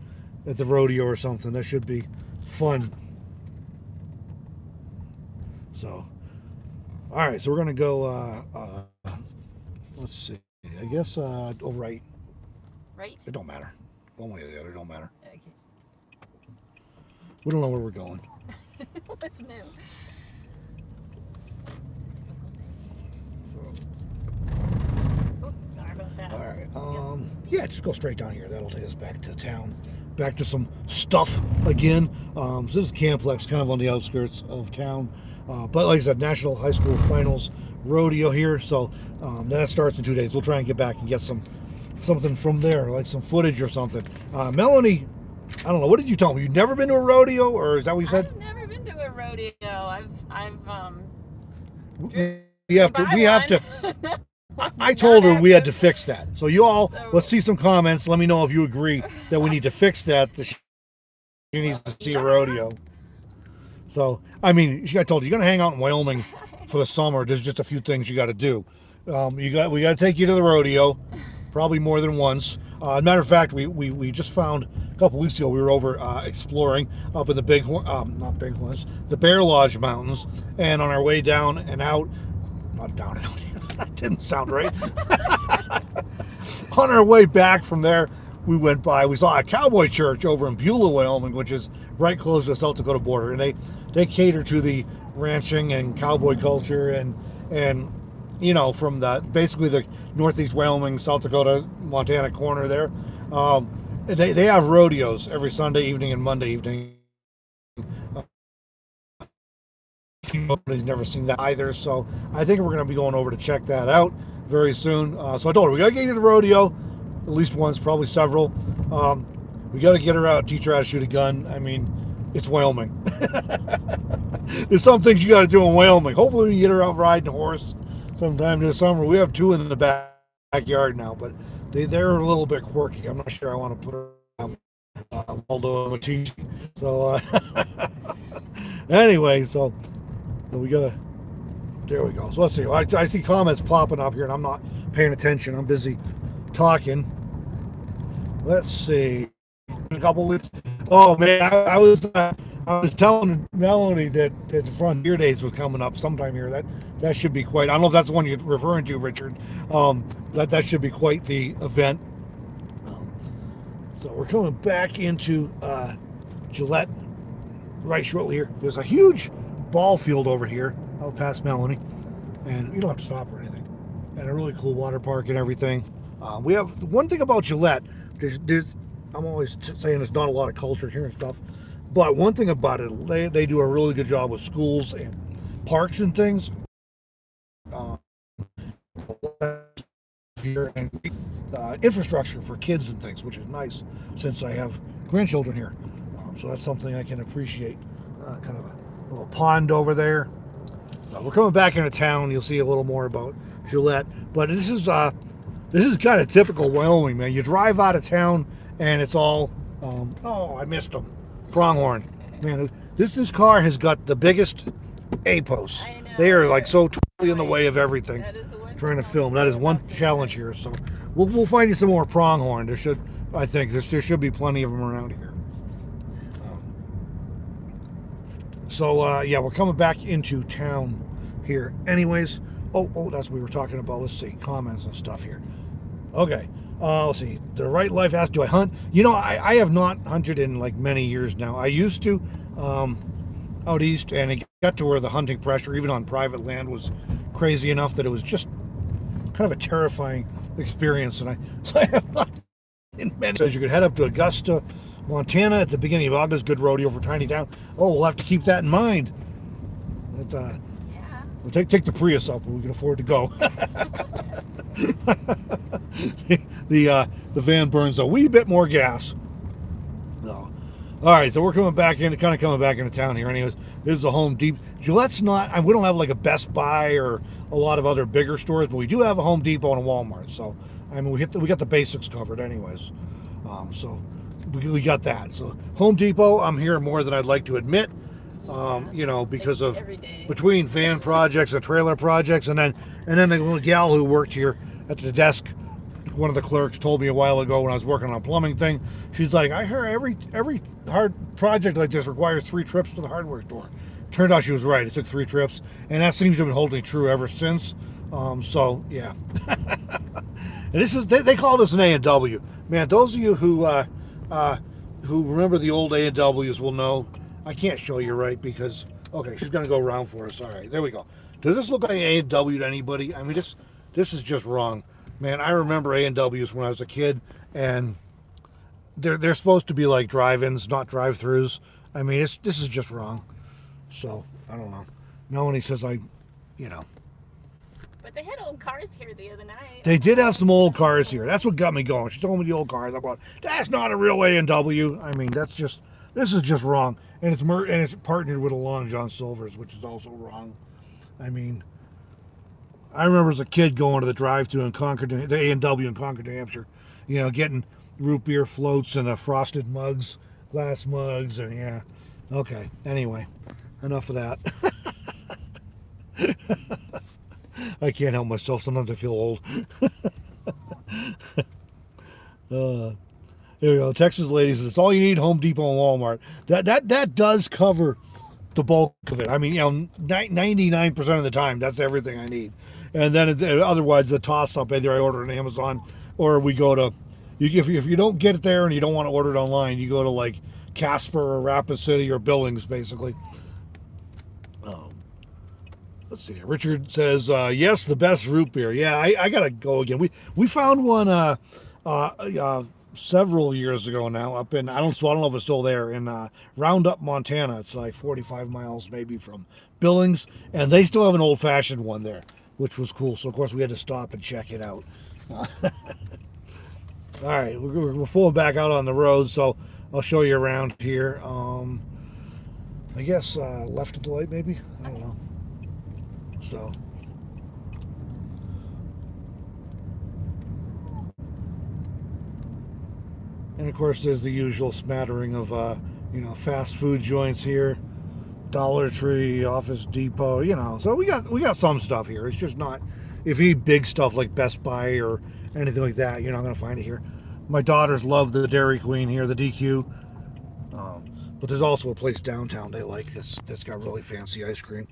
at the rodeo or something. That should be fun. So, all right. So we're gonna go. Let's see. I guess. Oh, right. Right? It don't matter. One way or the other, it don't matter. Okay. We don't know where we're going. What's new? So, Oh, sorry about that. all right. Yeah, just go straight down here. That'll take us back to town, back to some stuff again. So this is Camplex, kind of on the outskirts of town. But like I said, National High School Finals Rodeo here. So that starts in 2 days. We'll try and get back and get something from there, like some footage or something. Melanie, I don't know. What did you tell me? You've never been to a rodeo, or is that what you said? I've never been to a rodeo. We have to. I told her we had to fix that. So you all, let's see some comments. Let me know if you agree that we need to fix that. She needs to see a rodeo. So, I mean, I told you, you're going to hang out in Wyoming for the summer. There's just a few things you got to do. We got to take you to the rodeo, probably more than once. Matter of fact, we just found a couple weeks ago, we were over exploring up in the the Bear Lodge Mountains, and on our way down and out, not down and out, that didn't sound right. On our way back from there, we saw a Cowboy church over in Beulah, Wyoming, which is right close to the South Dakota border, and they cater to the ranching and cowboy culture, and you know, from basically the northeast Wyoming, South Dakota, Montana corner there. They have rodeos every Sunday evening and Monday evening. Nobody's never seen that either, so I think we're going to be going over to check that out very soon. So I told her, we got to get you to the rodeo at least once, probably several. We got to get her out, teach her how to shoot a gun. I mean, it's Wyoming. There's some things you got to do in Wyoming. Hopefully we can get her out riding a horse sometime this summer. We have two in the backyard now, but they're a little bit quirky. I'm not sure I want to put her on Waldo and Matici. So anyway, so we gotta. There we go. So let's see. I see comments popping up here, and I'm not paying attention. I'm busy talking. Let's see. A couple weeks. Oh man, I was telling Melanie that the Frontier Days was coming up sometime here. That should be quite. I don't know if that's the one you're referring to, Richard. That should be quite the event. So we're coming back into Gillette right shortly here. There's a huge ball field over here out past Melanie, and you don't have to stop or anything. And a really cool water park and everything. We have one thing about Gillette. I'm always saying there's not a lot of culture here and stuff, but one thing about it, they do a really good job with schools and parks and things. Here and infrastructure for kids and things, which is nice since I have grandchildren here. So that's something I can appreciate. Kind of a little pond over there. So we're coming back into town. You'll see a little more about Gillette, but this is kind of typical Wyoming, man. You drive out of town and it's all oh, I missed them. Pronghorn, man. This car has got the biggest A posts. They are like so totally in the way of everything. Trying to film. That is one challenge here. So we'll find you some more pronghorn. There should be plenty of them around here. Yeah, we're coming back into town here. Anyways, oh, that's what we were talking about. Let's see, comments and stuff here. Okay, let's see. The Right Life asked, do I hunt? You know, I have not hunted in like many years now. I used to out east, and it got to where the hunting pressure, even on private land, was crazy enough that it was just kind of a terrifying experience. And I have not in many. Says you could head up to Augusta, Montana at the beginning of August. Good rodeo for tiny town. Oh, we'll have to keep that in mind. It's, we'll take the Prius up when we can afford to go. The van burns a wee bit more gas. No. All right, so we're coming back into town here. Anyways, this is a Home Depot. Gillette's not. We don't have like a Best Buy or a lot of other bigger stores, but we do have a Home Depot and a Walmart. So I mean, we got the basics covered, anyways. So we got that. So Home Depot, I'm here more than I'd like to admit. You know, because of between van projects and trailer projects, and then the little gal who worked here at the desk one of the clerks told me a while ago when I was working on a plumbing thing. She's like, I hear every hard project like this requires 3 trips to the hardware store. Turned out she was right. It took 3 trips, and that seems to have been holding true ever since. So yeah. And this is they call this an A&W. Man, those of you who remember the old A&Ws will know. I can't show you right because okay, she's gonna go around for us. All right, there we go. Does this look like A&W to anybody? I mean, this is just wrong, man. I remember A&Ws when I was a kid, and they're supposed to be like drive-ins, not drive-throughs. I mean, this is just wrong. So I don't know. Melanie says But they had old cars here the other night. They did have some old cars here. That's what got me going. She told me the old cars. I'm going, that's not a real A&W. I mean, this is just wrong. And it's partnered with a Long John Silver's, which is also wrong. I mean, I remember as a kid going to the drive-thru in Concord, the A&W in Concord, New Hampshire, getting root beer floats and frosted mugs, glass mugs, and yeah. Okay, anyway, enough of that. I can't help myself. Sometimes I feel old. Here we go. Texas lady says, it's all you need, Home Depot and Walmart. That does cover the bulk of it. I mean, 99% of the time, that's everything I need. And then otherwise, the toss-up, either I order on Amazon or we go to, if you don't get it there and you don't want to order it online, you go to like Casper or Rapid City or Billings, basically. Let's see. Richard says, yes, the best root beer. Yeah, I got to go again. We found one several years ago now up in, I don't know if it's still there, in Roundup, Montana. It's like 45 miles maybe from Billings. And they still have an old-fashioned one there, which was cool. So, of course, we had to stop and check it out. All right, we're pulling back out on the road, so I'll show you around here. I guess left of the light maybe? I don't know. So, and of course there's the usual smattering of fast food joints here, Dollar Tree, Office Depot, so we got some stuff here. It's just not, if you need big stuff like Best Buy or anything like that, you're not going to find it here. My daughters love the Dairy Queen here, the DQ, but there's also a place downtown they like that's got really fancy ice cream.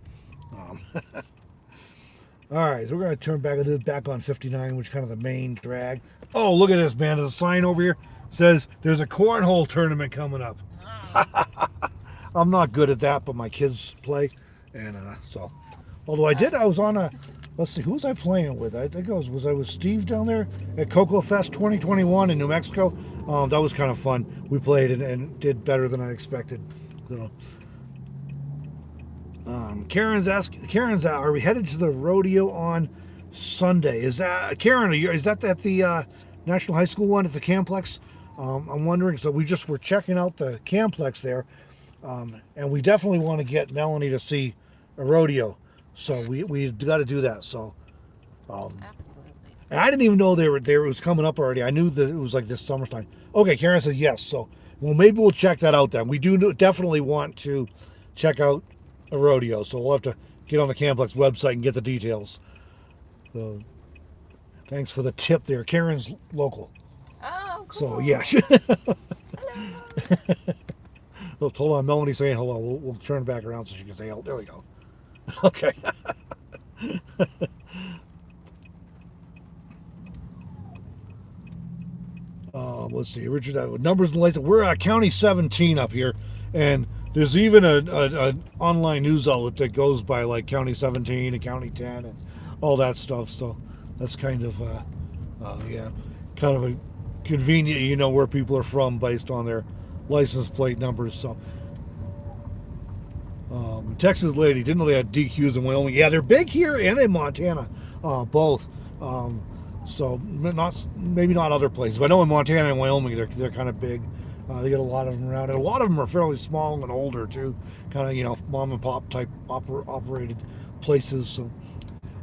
All right, so we're going to turn back on 59, which is kind of the main drag. Oh, look at this, man. There's a sign over here says there's a cornhole tournament coming up. I'm not good at that, but my kids play. And so, although I was on let's see, who was I playing with? I think I was with Steve down there at Cocoa Fest 2021 in New Mexico. That was kind of fun. We played and did better than I expected. Karen's are we headed to the rodeo on Sunday? Is that Karen? Is that at the National High School one at the Camplex? I'm wondering. So we're checking out the Camplex there, and we definitely want to get Melanie to see a rodeo. So we got to do that. So, Absolutely. and I didn't even know they were there. It was coming up already. I knew that it was like this summertime. Okay, Karen said yes. So maybe we'll check that out then. We definitely want to check out a rodeo, so we'll have to get on the Camplex website and get the details. So, thanks for the tip there. Karen's local. Oh, cool. So, yeah. Oh, hold on, Melanie saying hello. We'll turn it back around so she can say hello. There we go. Okay. Let's see. Richard, numbers and lights. We're at County 17 up here, and there's even an online news outlet that goes by like County 17 and County 10 and all that stuff. So that's kind of kind of a convenient, where people are from based on their license plate numbers. So Texas lady didn't know they had DQs in Wyoming. Yeah, they're big here and in Montana, both. So maybe not other places, but I know in Montana and Wyoming they're kind of big. They get a lot of them around, and a lot of them are fairly small and older too, kind of mom and pop type operated places. So,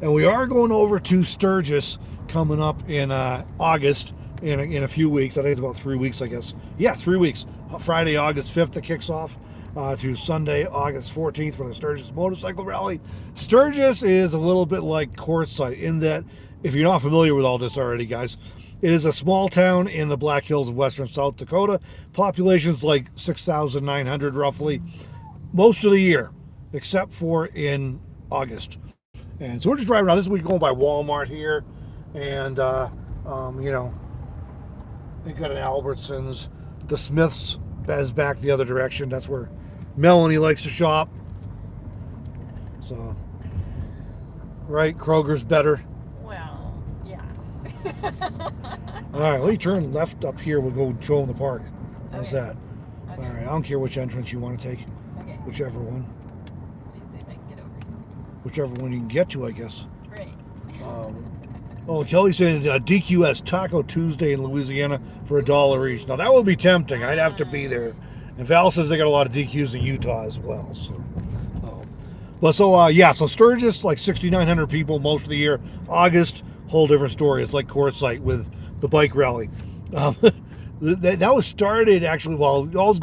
and we are going over to Sturgis coming up in August in a few weeks. I think it's about 3 weeks, I guess. Yeah, 3 weeks. Friday, August 5th, it kicks off through Sunday, August 14th for the Sturgis Motorcycle Rally. Sturgis is a little bit like Quartzsite in that, if you're not familiar with all this already, guys, It is a small town in the Black Hills of western South Dakota. Population's like 6,900 roughly, most of the year, except for in August. And so we're just driving around. This week going by Walmart here, and you know, they got an Albertsons. The Smiths is back the other direction. That's where Melanie likes to shop. So, right, Kroger's better. Well, yeah. All right, let me turn left up here. We'll go show them the park. How's Okay. that? Okay. All right, I don't care which entrance you want to take. Okay. Whichever one. Let me see if I can get over here. Whichever one you can get to, I guess. Great. Oh, Kelly's saying DQS Taco Tuesday in Louisiana for $1 each. Now, that would be tempting. I'd have to be there. And Val says they got a lot of DQs in Utah as well. So, so Sturgis, like 6,900 people most of the year. August, whole different story. It's like Quartzsite with the bike rally. That was started actually, it all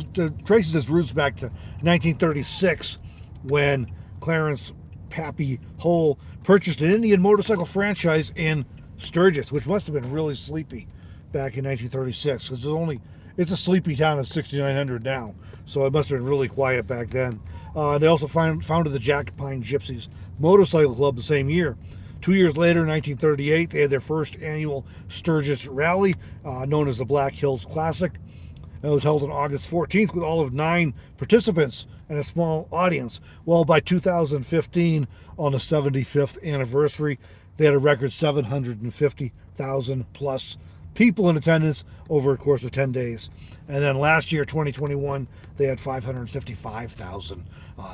traces its roots back to 1936 when Clarence Pappy Hole purchased an Indian motorcycle franchise in Sturgis, which must have been really sleepy back in 1936 because it's a sleepy town of 6,900 now, so it must have been really quiet back then. They also founded the Jack Pine Gypsies Motorcycle Club the same year. 2 years later, 1938, they had their first annual Sturgis Rally, known as the Black Hills Classic. It was held on August 14th with all of 9 participants and a small audience. Well, by 2015, on the 75th anniversary, they had a record 750,000 plus people in attendance over a course of 10 days. And then last year, 2021, they had 555,000.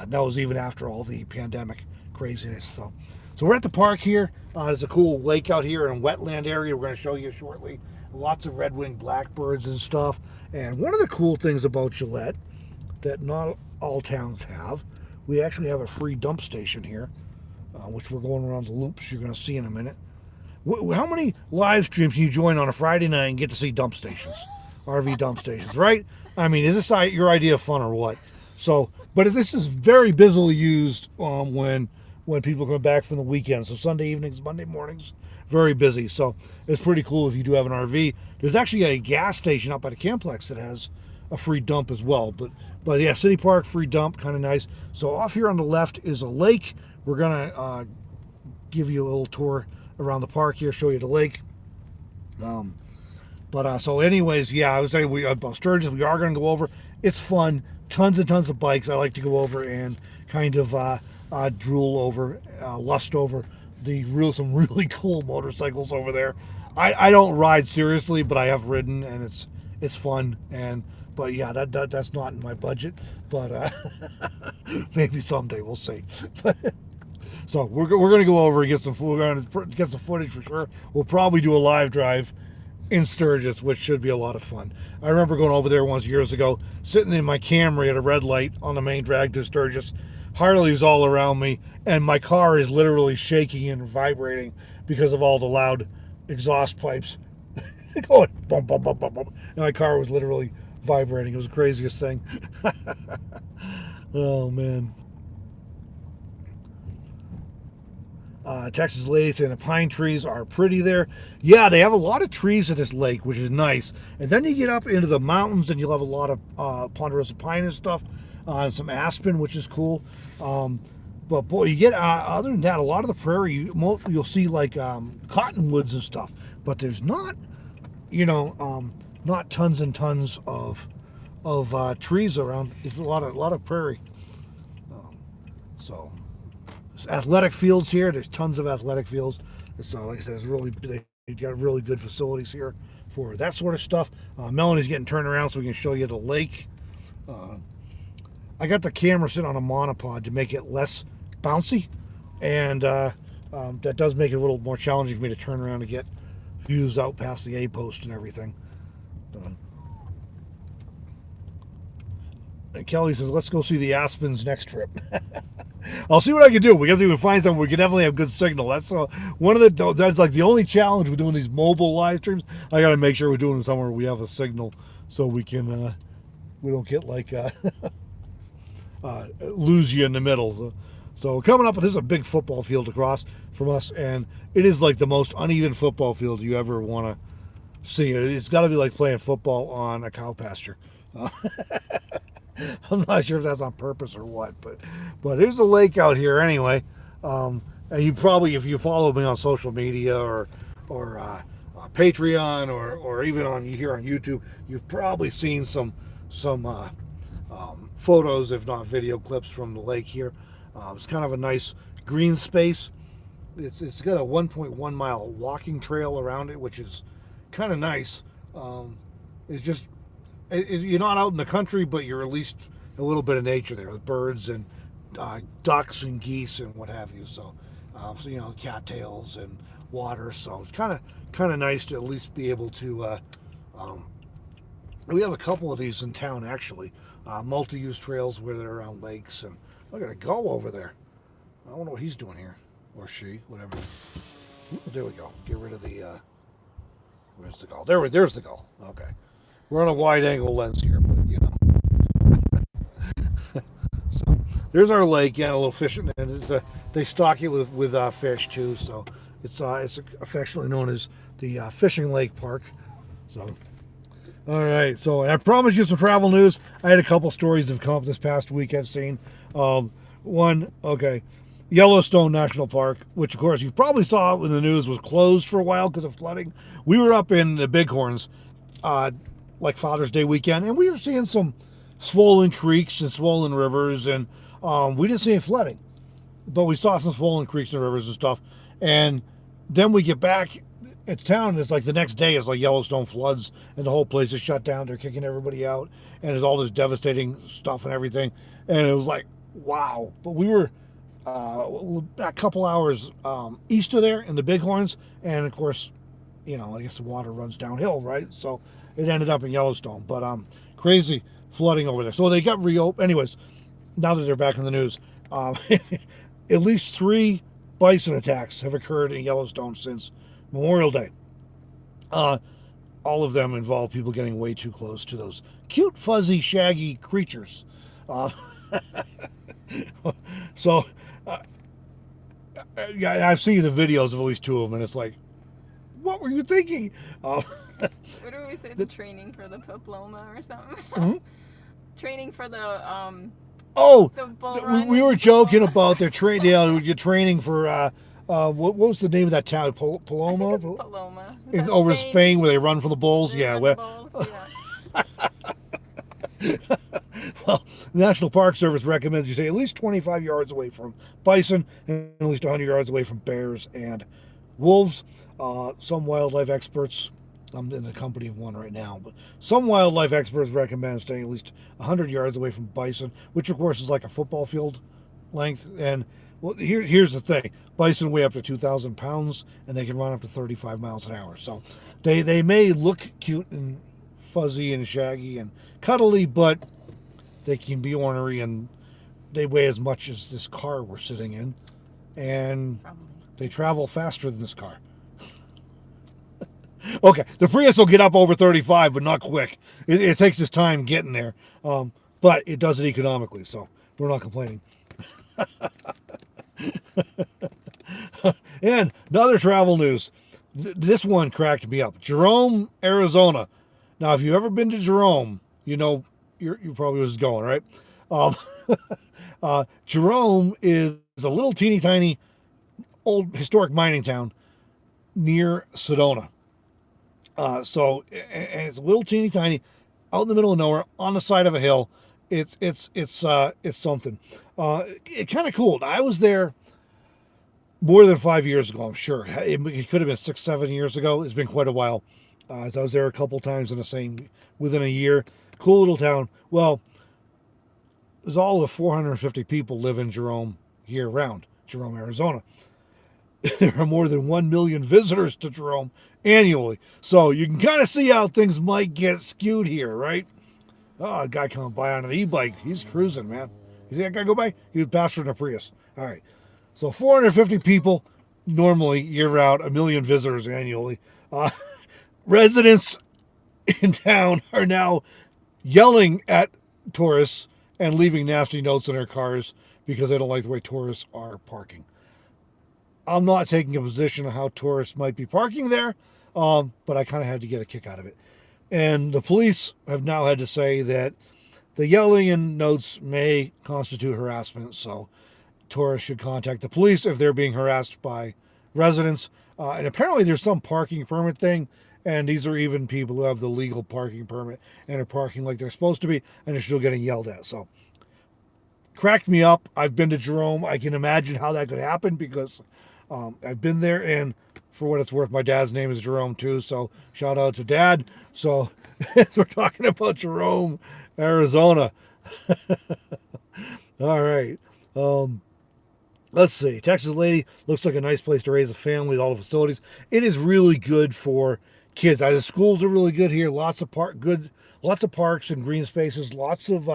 That was even after all the pandemic craziness. So we're at the park here. There's a cool lake out here and wetland area we're going to show you shortly. Lots of red-winged blackbirds and stuff. And one of the cool things about Gillette that not all towns have, we actually have a free dump station here, which we're going around the loops you're going to see in a minute. How many live streams can you join on a Friday night and get to see dump stations, RV dump stations, right? I mean, is this your idea of fun or what? So, but this is very busily used when people come back from the weekend. So Sunday evenings, Monday mornings, very busy. So it's pretty cool if you do have an RV. There's actually a gas station up at a Camplex that has a free dump as well. But yeah, City Park, free dump, kind of nice. So off here on the left is a lake. We're going to give you a little tour around the park here, show you the lake. So anyways, yeah, I was saying about Sturgis, we are going to go over. It's fun. Tons and tons of bikes. I like to go over and kind of drool over, lust over some really cool motorcycles over there. I don't ride seriously, but I have ridden, and it's fun. But yeah, that's not in my budget. But maybe someday, we'll see. So we're going to go over and get some footage for sure. We'll probably do a live drive in Sturgis, which should be a lot of fun. I remember going over there once years ago, sitting in my Camry at a red light on the main drag to Sturgis. Harleys all around me, and my car is literally shaking and vibrating because of all the loud exhaust pipes going bump, bump, bump, bump, bump. And my car was literally vibrating. It was the craziest thing. Oh, man. Texas lady saying the pine trees are pretty there. Yeah, they have a lot of trees at this lake, which is nice. And then you get up into the mountains, and you'll have a lot of ponderosa pine and stuff. And some aspen, which is cool. But boy, you get other than that, a lot of the prairie you'll see like cottonwoods and stuff. But there's not, not tons and tons of trees around. It's a lot of prairie. So athletic fields here. There's tons of athletic fields. It's like I said, they got really good facilities here for that sort of stuff. Melanie's getting turned around so we can show you the lake. I got the camera sitting on a monopod to make it less bouncy, and that does make it a little more challenging for me to turn around and get views out past the A-post and everything. And Kelly says, let's go see the Aspens next trip. I'll see what I can do. Because if we find something, we can definitely have good signal. That's that's like the only challenge with doing these mobile live streams. I got to make sure we're doing them somewhere we have a signal so we can we don't get like lose you in the middle. So coming up, there's a big football field across from us, and it is like the most uneven football field you ever want see it. It's got to be like playing football on a cow pasture. I'm not sure if that's on purpose or what, but there's a lake out here anyway. And you probably, if you follow me on social media or Patreon or even on here on YouTube, you've probably seen some photos, if not video clips, from the lake here. It's kind of a nice green space. It's got a 1.1 mile walking trail around it, which is kind of nice. It's just you're not out in the country, but you're at least a little bit of nature there with birds and ducks and geese and what have you. So you know, cattails and water. So it's kind of nice to at least be able to. We have a couple of these in town actually, multi-use trails where they're around lakes. And look at a gull over there. I wonder what he's doing here, or she, whatever. Ooh, there we go. Get rid of the. Where's the gull? There's the gull. Okay. We're on a wide angle lens here, but you know. So there's our lake. Yeah, a little fishing, and they stock it with fish too. So it's affectionately known as the fishing lake park. So all right. So I promised you some travel news. I had a couple stories that have come up this past week. I've seen one. Okay. Yellowstone National Park, which of course you probably saw in the news, was closed for a while because of flooding. We were up in the Bighorns, like Father's Day weekend, and we were seeing some swollen creeks and swollen rivers, and we didn't see any flooding, but we saw some swollen creeks and rivers and stuff. And then we get back into town, and it's like the next day it's like Yellowstone floods, and the whole place is shut down. They're kicking everybody out, and there's all this devastating stuff and everything. And it was like, wow. But we were a couple hours east of there in the Bighorns, and of course, you know, I guess the water runs downhill, right? So it ended up in Yellowstone, but crazy flooding over there. So they got reopened. Anyways, now that they're back in the news, at least 3 bison attacks have occurred in Yellowstone since Memorial Day. All of them involve people getting way too close to those cute, fuzzy, shaggy creatures. So, yeah, I've seen the videos of at least 2 of them, and it's like, what were you thinking? What do we say? The training for the diploma or something? Mm-hmm. Training for the the bull run. we were joking about their you're training for what was the name of that town? Paloma? I think it's Paloma. Over Spain, where they run for the bulls. They run the bulls, yeah. Well, the National Park Service recommends you stay at least 25 yards away from bison and at least 100 yards away from bears and wolves. Some wildlife experts, I'm in the company of one right now, but some wildlife experts recommend staying at least 100 yards away from bison, which of course is like a football field length. And well, here's the thing: bison weigh up to 2,000 pounds, and they can run up to 35 miles an hour. So they may look cute and fuzzy and shaggy and cuddly, but they can be ornery, and they weigh as much as this car we're sitting in, and they travel faster than this car. Okay, the Prius will get up over 35, but not quick. It takes its time getting there, but it does it economically, so we're not complaining. And another travel news. This one cracked me up. Jerome, Arizona. Now, if you've ever been to Jerome, you know you probably was going, right? Jerome is a little teeny tiny old historic mining town near Sedona. So it's a little teeny tiny out in the middle of nowhere on the side of a hill. It's something. It kind of cool. I was there more than 5 years ago, I'm sure. It could have been 6-7 years ago. It's been quite a while. I was there a couple times within a year. Cool little town. Well, there's all of 450 people live in Jerome year round, Jerome, Arizona. There are more than 1 million visitors to Jerome annually. So you can kind of see how things might get skewed here, right? Oh, a guy coming by on an e-bike. He's cruising, man. You see that guy go by? He was faster than a Prius. All right. So 450 people normally year round, 1 million visitors annually. Residents in town are now yelling at tourists and leaving nasty notes in their cars because they don't like the way tourists are parking. I'm not taking a position on how tourists might be parking there. But I kind of had to get a kick out of it. And the police have now had to say that the yelling in notes may constitute harassment, so tourists should contact the police if they're being harassed by residents. And apparently there's some parking permit thing, and these are even people who have the legal parking permit and are parking like they're supposed to be, and they're still getting yelled at. So, cracked me up. I've been to Jerome. I can imagine how that could happen because I've been there, and for what it's worth, my dad's name is Jerome too, so shout out to Dad. So, we're talking about Jerome, Arizona. All right. Let's see. Texas lady looks like a nice place to raise a family with all the facilities. It is really good for kids. The schools are really good here. Lots of parks and green spaces. Lots of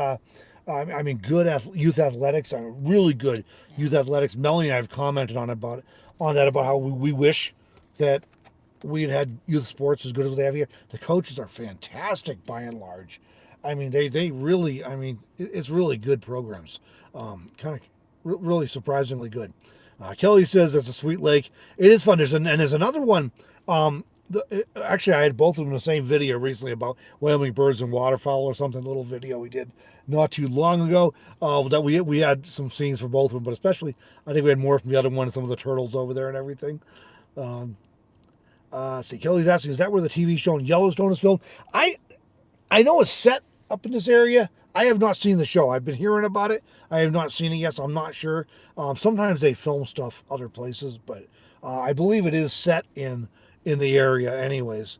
good youth athletics. Really good youth athletics. Melanie and I have commented about how we wish that we had youth sports as good as they have here. The coaches are fantastic by and large. I mean, they really. I mean, it's really good programs. Really surprisingly good. Kelly says it's a sweet lake. It is fun. There's another one. Actually, I had both of them in the same video recently about Wyoming birds and waterfowl or something. A little video we did not too long ago. That we had some scenes for both of them, but especially I think we had more from the other one. Some of the turtles over there and everything. See, Kelly's asking, is that where the TV show in Yellowstone is filmed? I know it's set up in this area. I have not seen the show. I've been hearing about it. I have not seen it yet, so I'm not sure. Sometimes they film stuff other places, but I believe it is set in the area anyways.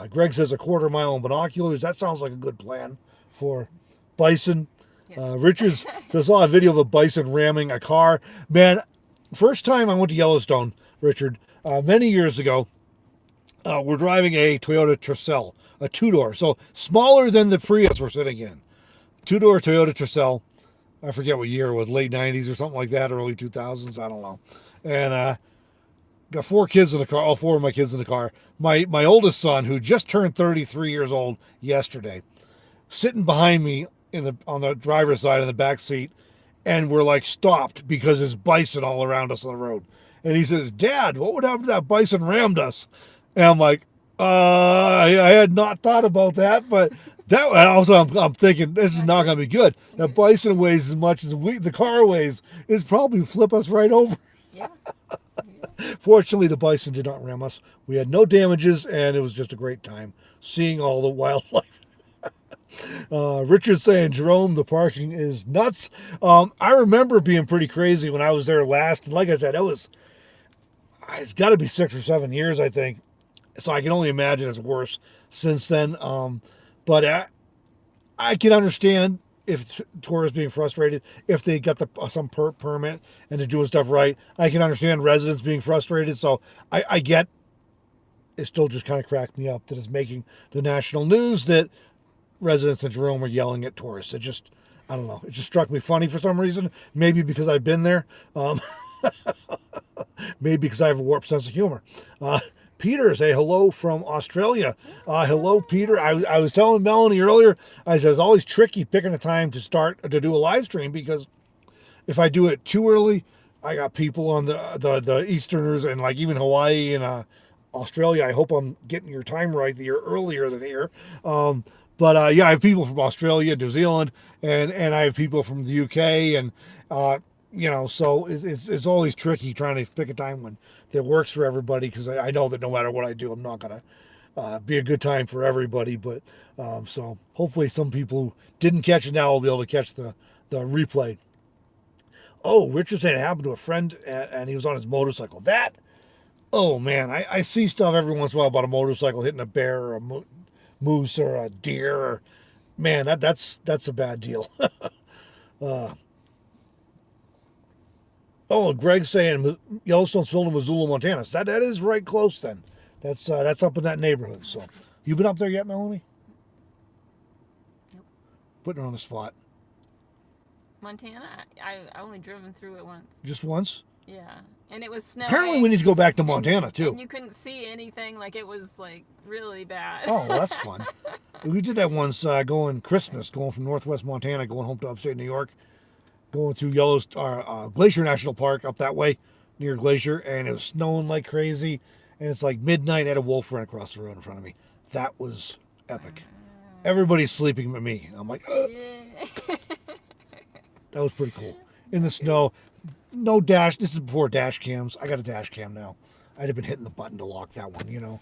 Greg says 1/4 mile in binoculars. That sounds like a good plan for bison. Yeah. Richards just saw a video of a bison ramming a car. Man, first time I went to Yellowstone, Richard, many years ago, we're driving a Toyota Tercel, a two-door, so smaller than the Prius we're sitting in. Two-door Toyota Tercel. I forget what year it was, late 90s or something like that, early 2000s, I don't know. And got 4 kids in the car, all 4 of my kids in the car. My oldest son, who just turned 33 years old yesterday, sitting behind me on the driver's side in the back seat, and we're like stopped because there's bison all around us on the road. And he says, Dad, what would happen if that bison rammed us? And I'm like, I had not thought about that, but that also I'm thinking this is not going to be good. That bison weighs as much as the car weighs. It's probably flip us right over. Yeah. Fortunately, the bison did not ram us. We had no damages, and it was just a great time seeing all the wildlife. Richard saying, Jerome, the parking is nuts. I remember being pretty crazy when I was there last. And like I said, it's got to be 6 or 7 years, I think. So I can only imagine it's worse since then. But I can understand if tourists being frustrated, if they got some permit and they're doing stuff right. I can understand residents being frustrated. So I get it. Still just kind of cracked me up that it's making the national news that residents in Jerome are yelling at tourists. I don't know. It just struck me funny for some reason. Maybe because I've been there. Maybe because I have a warped sense of humor. Peter, say hello from Australia. Hello, Peter. I was telling Melanie earlier, I said it's always tricky picking a time to do a live stream because if I do it too early, I got people on the Easterners and like even Hawaii and Australia. I hope I'm getting your time right that you're earlier than here. But I have people from Australia, New Zealand, and I have people from the UK, and so it's always tricky trying to pick a time that works for everybody because I know that no matter what I do, I'm not gonna be a good time for everybody. But so hopefully some people who didn't catch it now will be able to catch the replay. Oh, Richard saying it happened to a friend and he was on his motorcycle. Oh man, I see stuff every once in a while about a motorcycle hitting a bear or a moose or a deer. Or, man, that's a bad deal. Greg's saying Yellowstone's filmed in Missoula, Montana. So that is right close then. That's up in that neighborhood. So you been up there yet, Melanie? Nope. Putting her on the spot. Montana? I only driven through it once. Just once? Yeah. And it was snowing. Apparently we need to go back to Montana too. And you couldn't see anything. Like it was like really bad. Oh, well, that's fun. We did that once going from northwest Montana, going home to upstate New York. Going through Glacier National Park up that way near Glacier, and it was snowing like crazy. and it's like midnight. I had a wolf run across the road in front of me. That was epic. Everybody's sleeping but me. I'm like, ugh. Yeah. That was pretty cool. In the snow, no dash. This is before dash cams. I got a dash cam now. I'd have been hitting the button to lock that one, you know.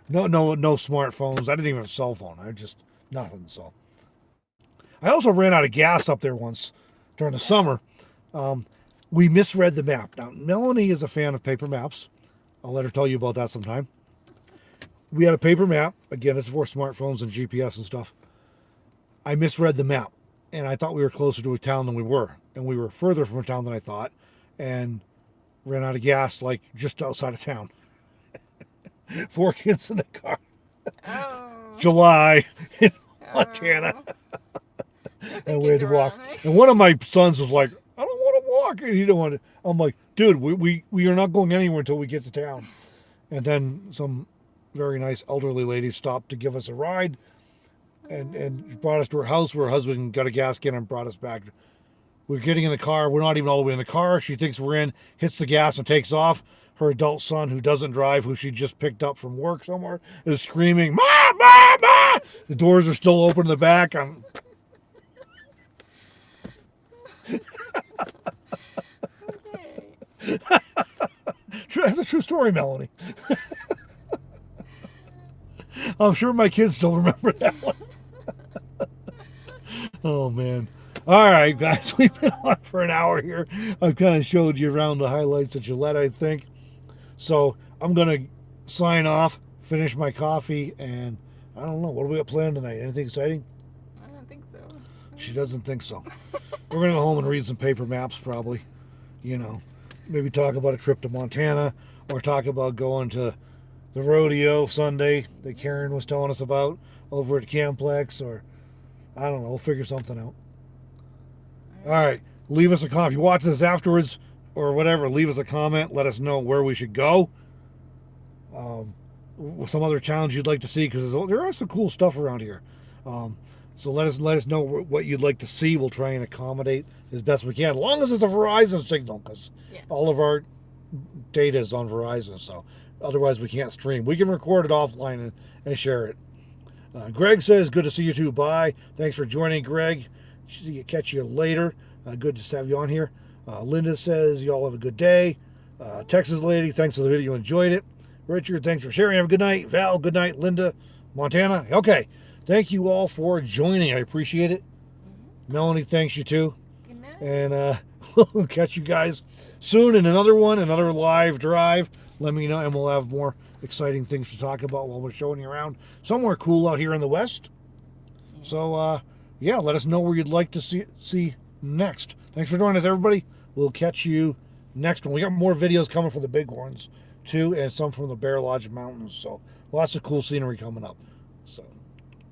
No smartphones. I didn't even have a cell phone. I just nothing. So I also ran out of gas up there once during the summer. We misread the map. Now Melanie is a fan of paper maps. I'll let her tell you about that sometime. We had a paper map. Again, it's before smartphones and GPS and stuff. I misread the map, and I thought we were closer to a town than we were, and we were further from a town than I thought, and ran out of gas like just outside of town. 4 kids in the car. Oh. July in Montana. And we had to walk. Right? And one of my sons was like, I don't want to walk. And he didn't want to. I'm like, dude, we are not going anywhere until we get to town. And then some very nice elderly lady stopped to give us a ride and brought us to her house where her husband got a gas can and brought us back. We're getting in the car. We're not even all the way in the car. She thinks we're in, hits the gas and takes off. Her adult son, who doesn't drive, who she just picked up from work somewhere, is screaming, "Ma, ma, ma!" The doors are still open in the back. I'm... Okay. That's a true story, Melanie. I'm sure my kids still remember that one. Oh, man. All right, guys, we've been on for an hour here. I've kind of showed you around the highlights of Gillette, I think. So I'm going to sign off, finish my coffee, and I don't know. What do we got planned tonight? Anything exciting? I don't think so. She doesn't think so. We're going to go home and read some paper maps, probably. You know, maybe talk about a trip to Montana or talk about going to the rodeo Sunday that Karen was telling us about over at Camplex, or I don't know. We'll figure something out. All right. Leave us a comment. If you watch this afterwards or whatever, leave us a comment. Let us know where we should go. Some other challenge you'd like to see, because there is some cool stuff around here. So let us know what you'd like to see. We'll try and accommodate as best we can, as long as it's a Verizon signal, because all of our data is on Verizon. So otherwise we can't stream. We can record it offline and share it. Greg says, good to see you too. Bye. Thanks for joining, Greg. Catch you later. Good to have you on here. Linda says, y'all have a good day. Texas lady, thanks for the video. Enjoyed it. Richard, thanks for sharing. Have a good night. Val, good night. Linda, Montana. Okay. Thank you all for joining. I appreciate it. Melanie, thanks you too. Good night. And we'll catch you guys soon in another live drive. Let me know, and we'll have more exciting things to talk about while we're showing you around somewhere cool out here in the West. So, yeah, let us know where you'd like to see next. Thanks for joining us, everybody. We'll catch you next one. We got more videos coming from the Bighorns, too, and some from the Bear Lodge Mountains. So lots of cool scenery coming up. So